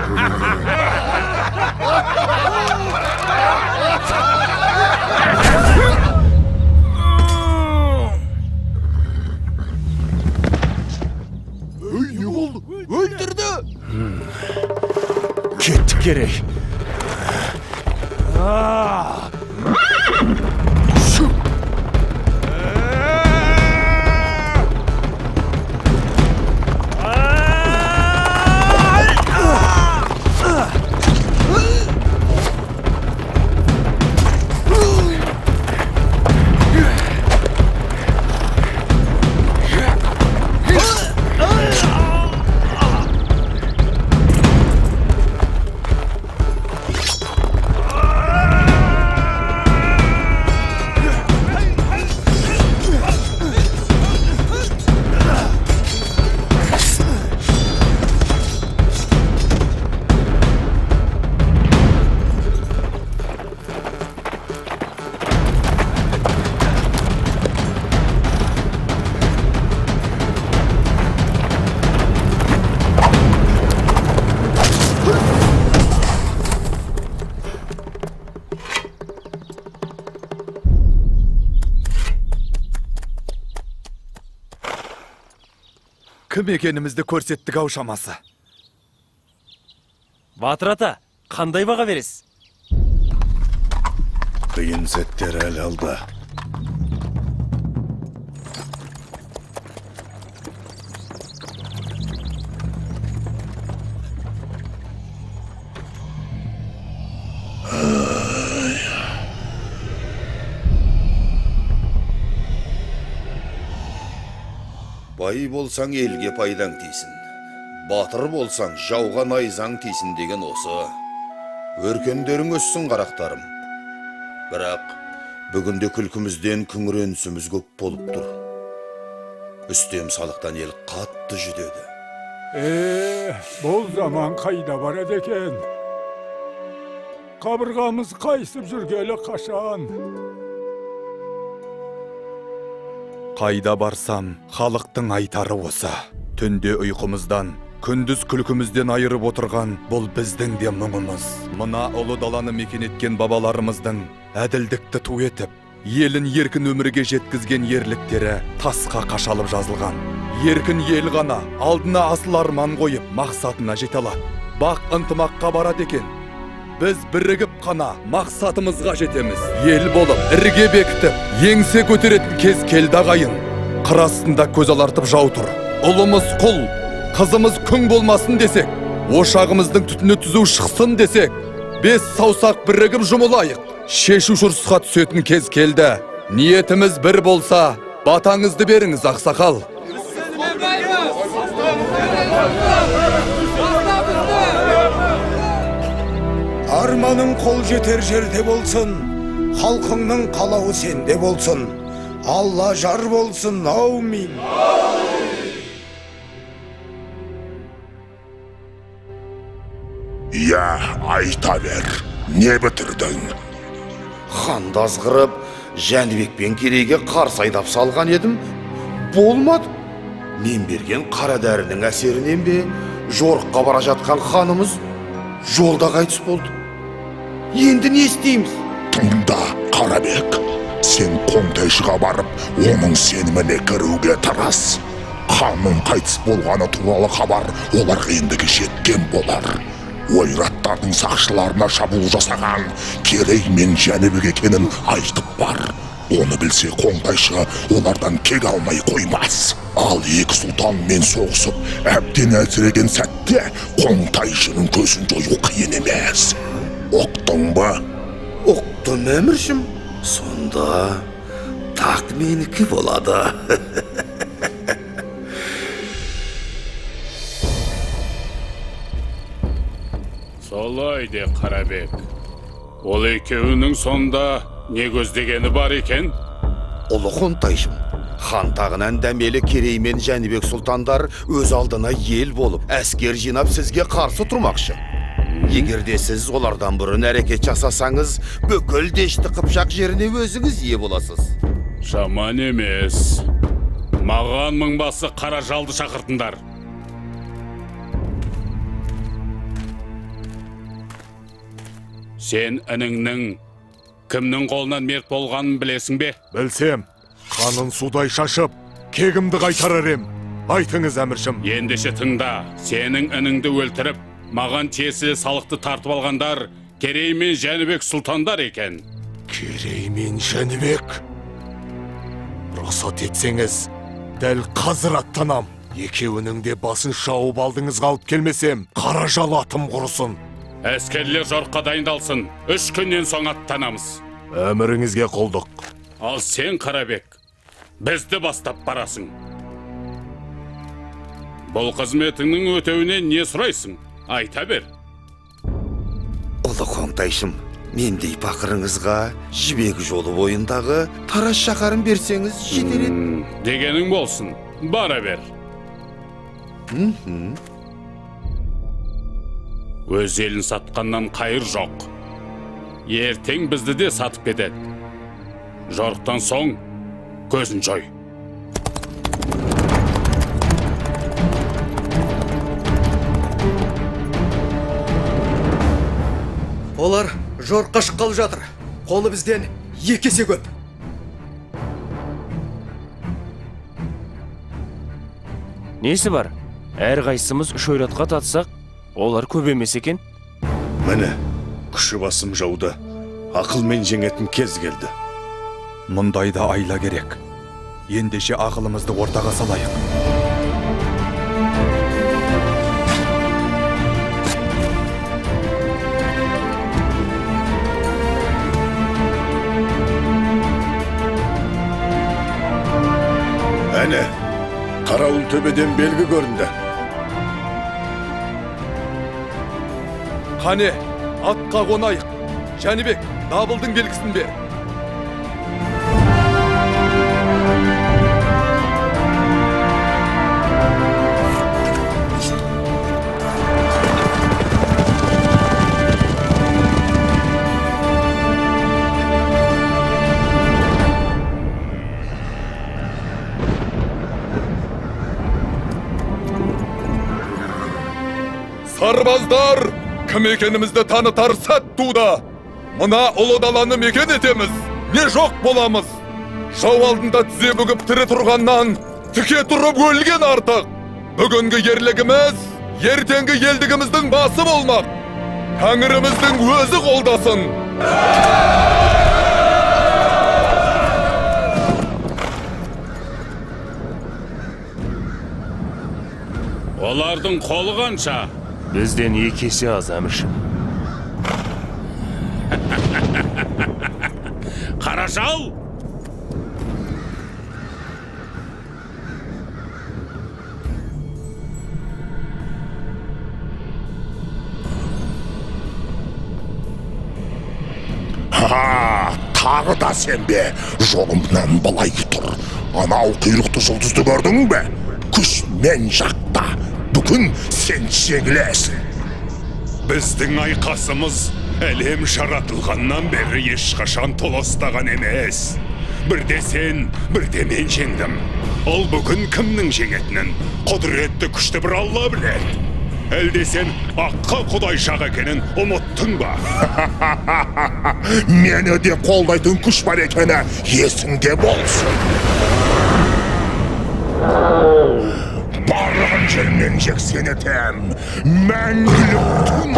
Ой, не болды? Өлтірді! Кеттік Керей. Кім екенімізді көрсеттік ау шамасы. Батыр ата, қандай баға бересіз? Қиын сәттер әлі алда. Бай болсаң елге пайдаң тейсін. Батыр болсаң жауға найзаң тейсін деген осы. Өркендерің өссін қарақтарым. Бірақ бүгінде күлкімізден күңіренісіміз көп болып тұр. Үстем салықтан ел қатты жүдеді. Бұл заман қайда барады екен? Қабырғамыз қайсып жүргелі қашан? Қайда барсам, халықтың айтары осы. Түнде ұйқымыздан, күндіз күлкімізден айырып отырған бұл біздің де мұңымыз. Мына ұлы даланы мекен еткен бабаларымыздың әділдікті ту етіп, елін еркін өмірге жеткізген ерліктері тасқа қашалып жазылған. Еркін ел ғана алдына асыл арман қойып мақсатына жете алады. Бақ ынтымаққа барады екен. Біз бірігіп қана мақсатымызға жетеміз. Ел болып, ірге бекітіп, еңсе көтеретін кез келді ағайын. Қыр астында көз алартып жау тұр. Ұлымыз құл, қызымыз күң болмасын десек, ошағымыздың түтіні түзу шықсын десек, бес саусақ бірігіп жұмылайық. Шешу ұрысқа түсетін кез келді. Ниетіміз бір болса, батаңызды беріңіз, ақсақал. Арманың қол жетер жерде болсын, халқыңның қалауы сенде болсын. Алла жар болсын, аумин. Я, айта бер, не бітірдің? Ханды азғырып, Жәнібек пен Керейге қарсы айдап салған едім. Болмады. Мен берген қара дәрінің әсерінен бе, жорыққа бара жатқан ханымыз жолда қайтыс болды. Енді не істейміз? Тыңда, Қарабек, сен Қонтайшыға барып, оның сеніміне кіруге тырыс. Ханның қайтыс болғаны туралы хабар оларға ендігі жеткен болар. Ойраттардың сақшыларына шабуыл жасаған Керей мен Жәнібек екенін айтып бар. Оны білсе Қонтайшы олардан кек алмай қоймас. Ал екі сұлтанмен соғысып, әбден әлсіреген сәтте Қонтайшының көзін жою қиын емес. Оқтың ба? Оқтым әміршім. Сонда так менікі болады. Солай де, Қарабек. Ол екеуінің сонда не көздегені бар екен? Ұлы Қонтайшым, хан тағынан дәмелі Керей мен Жәнібек сұлтандар өз алдына ел болып, әскер жинап сізге қарсы тұрмақшы. Егерде сіз олардан бұрын әрекет жасасаңыз, бүкіл Дешті Қыпшақ жеріне өзіңіз ие боласыз. Жаман емес. Маған мыңбасы қара жалды шақыртындар. Сен ініңнің кімнің қолынан мерт болғанын білесің бе? Білсем, қанын судай шашып, кегімді қайтарар ем. Айтыңыз, әміршім. Ендеше тыңда, сенің ініңді өлтіріп, маған тиесілі салықты тартып алғандар Керей мен Жәнібек сұлтандар екен. Керей мен Жәнібек? Рұқсат етсеңіз, дәл қазір аттанам. Екеуінің де басын шауып алдыңыз қалып келмесем, қара жал атым құрысын. Әскерлер жорыққа дайындалсын. 3 күннен соң аттанамыз. Әміріңізге қолдық. Ал сен, Қарабек, бізді бастап барасың. Бұл қызметіңнің өтеуіне не сұрайсың? Айта бер. Ұлы қоңтайшым, мендей пақырыңызға жібек жолы бойындағы Тарас шаһарын берсеңіз жетер еді. Дегенің болсын, бара бер. Өз елін сатқаннан қайыр жоқ. Ертең бізді де сатып кетеді. Жорықтан соң көзін жой. Олар жорыққа шыққалы жатыр. Қолы бізден 2 есе көп. Несі бар? Әр қайсымыз 3 ойратқа татсақ, олар көп емес екен. Міне, күші басым жауды. Ақылмен жеңетін кез келді. Мұндайда айла керек. Ендеше ақылымызды ортаға салайық. Әне, қарауыл төбеден белгі көрінді. Қане, атқа қонайық. Жәнібек, дабылдың белгісін бер. Сарбаздар, кім екенімізді танытар сәт туды. Мына ұлы даланы мекен етеміз, не жоқ боламыз. Жау алдында тізе бүгіп тірі тұрғаннан, тіке тұрып өлген артық. Бүгінгі ерлігіміз, ертеңгі елдігіміздің басы болмақ. Тәңіріміздің өзі қолдасын. Олардың қолы қанша? Бізден 2 есе аз, әміршім. Қаражал! Тағы да сен бе? Жолымнан былай тұр. Анау құйрықты жұлдызды көрдің бе? Күш мен жақта. Бүгін сен жеңілесің. Біздің айқасымыз әлем жаратылғаннан бері ешқашан толастаған емес. Бірде сен, бірде мен жеңдім. Ол бүгін кімнің жеңетінін құдіретті күшті бір Алла біледі. Әлде сен аққа құдайшақ екенін ұмыттың ба? Мені де қолдайтын күш бар екені есіңде болсын. Барлығын жермен жексен етем, мәңгілік түн.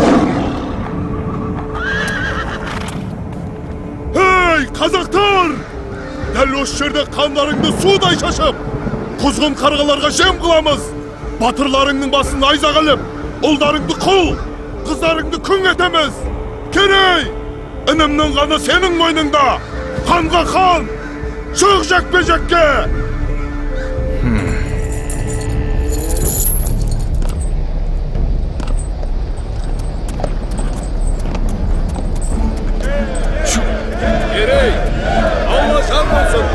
Ей, қазақтар! Дәл осы жерде қандарыңды судай шашып, құзғын қарғаларға жем қыламыз. Батырларыңның басын найза қылып, ұлдарыңды құл, қыздарыңды күң етеміз. Керей, інімнің қаны сенің мойныңда. Қанға қан, шық жекпе-жекке. Керей, Алла жар болсын.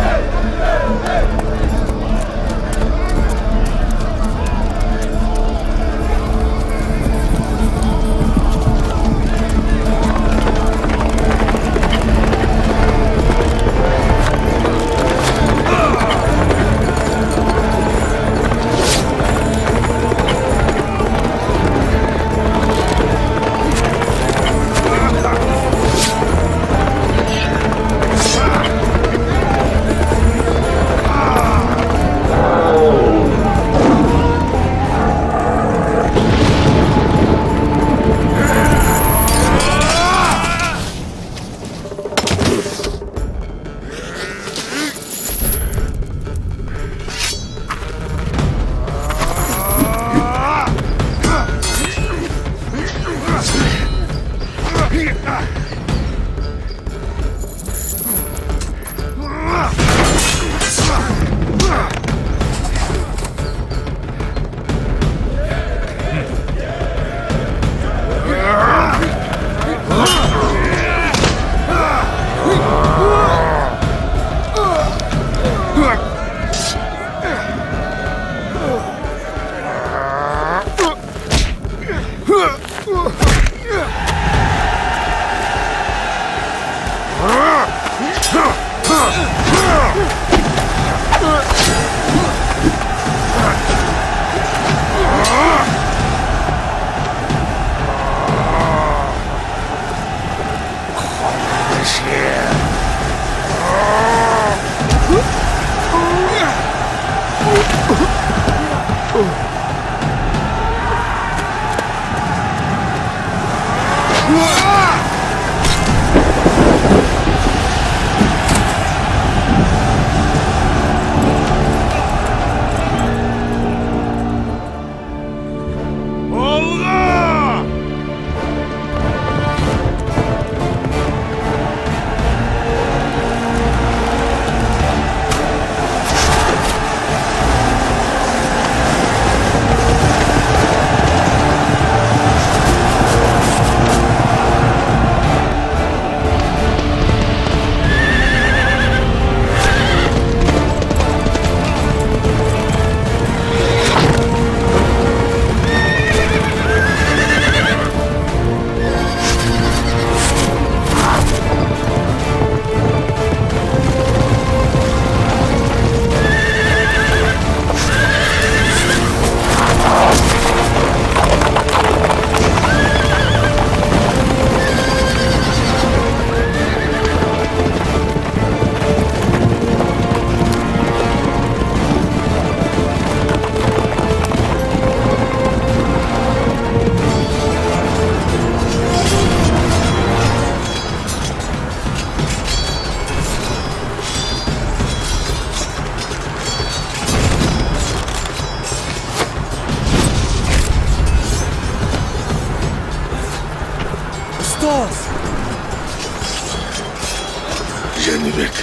Жәнібек,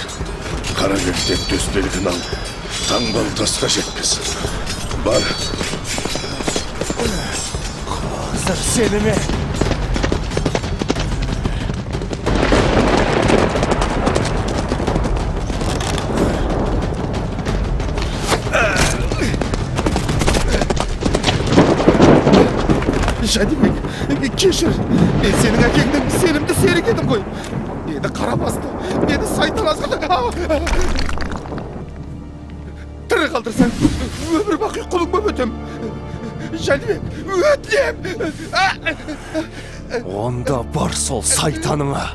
Қарабектен төсбелгін ал, таңбал тасқа жетпес. Бар. Қазір сені ме? Жәнібек, кешір. Мен сенің әкеңнің сенімді серік едім ғой. Мені қара басты, мені сайтан азғырды. Тірі қалдырсаң, өмір бақи құлыңға өтем. Жәнібек, өтінем. Онда бар сол сайтаныңа.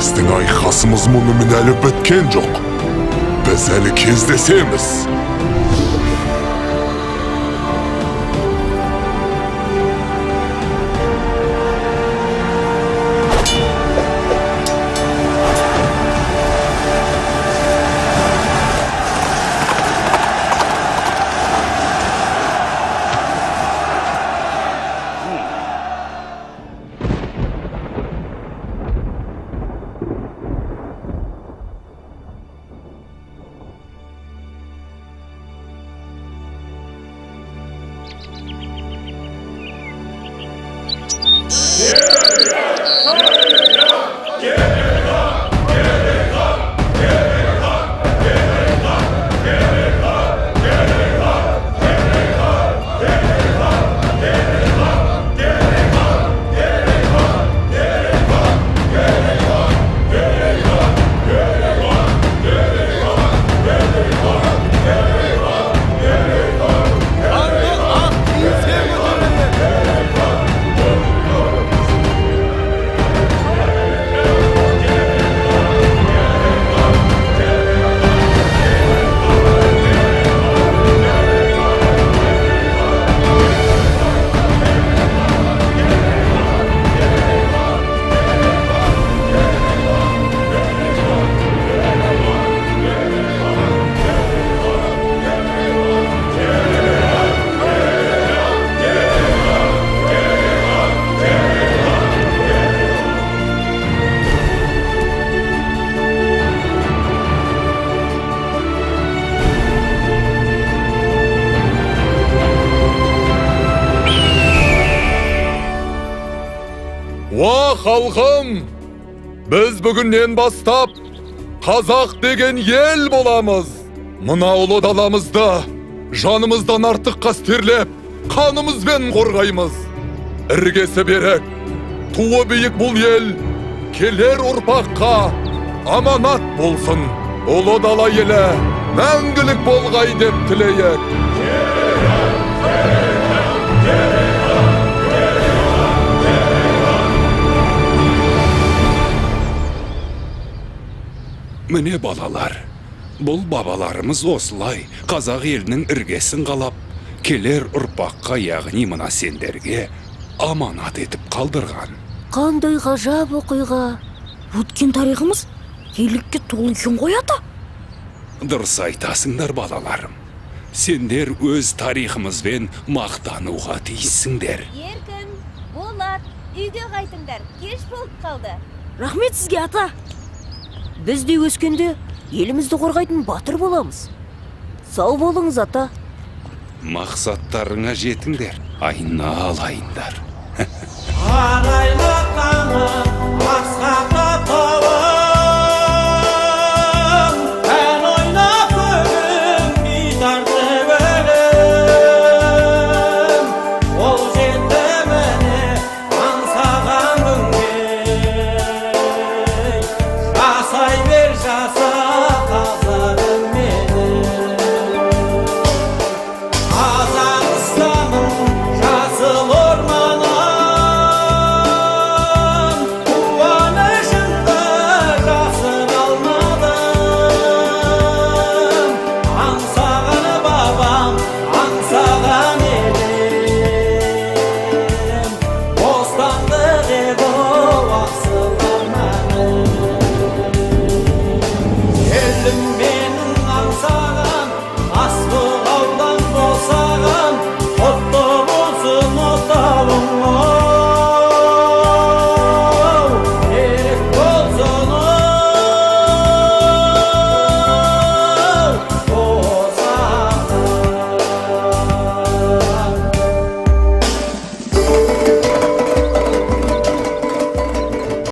Біздің айқасымыз мұнымен әлі біткен жоқ. Біз әлі кездесеміз. Ва халқым, біз бүгіннен бастап қазақ деген ел боламыз. Мына ұлы даламызды жанымыздан артық қастерлеп, қанымызбен қорғаймыз. Іргесі берік, туы биік бұл ел келер ұрпаққа аманат болсын. Ұлы дала елі мәңгілік болғай деп тілейік. Міне балалар, бұл бабаларымыз осылай қазақ елінің іргесін қалап, келер ұрпаққа, яғни мына сендерге аманат етіп қалдырған. Қандай ғажап оқиға. Өткен тарихымыз ерлікке толы екен ғой ата. Дұрыс айтасыңдар балаларым. Сендер өз тарихымызбен мақтануға тиіссіңдер. Еркін, Болат, үйге қайтыңдар, кеш болып қалды. Рахмет сізге ата. Біз де өскенде елімізді қорғайтын батыр боламыз. Сау болыңыз ата. Мақсаттарыңа жетіңдер, айналайындар. Ағайла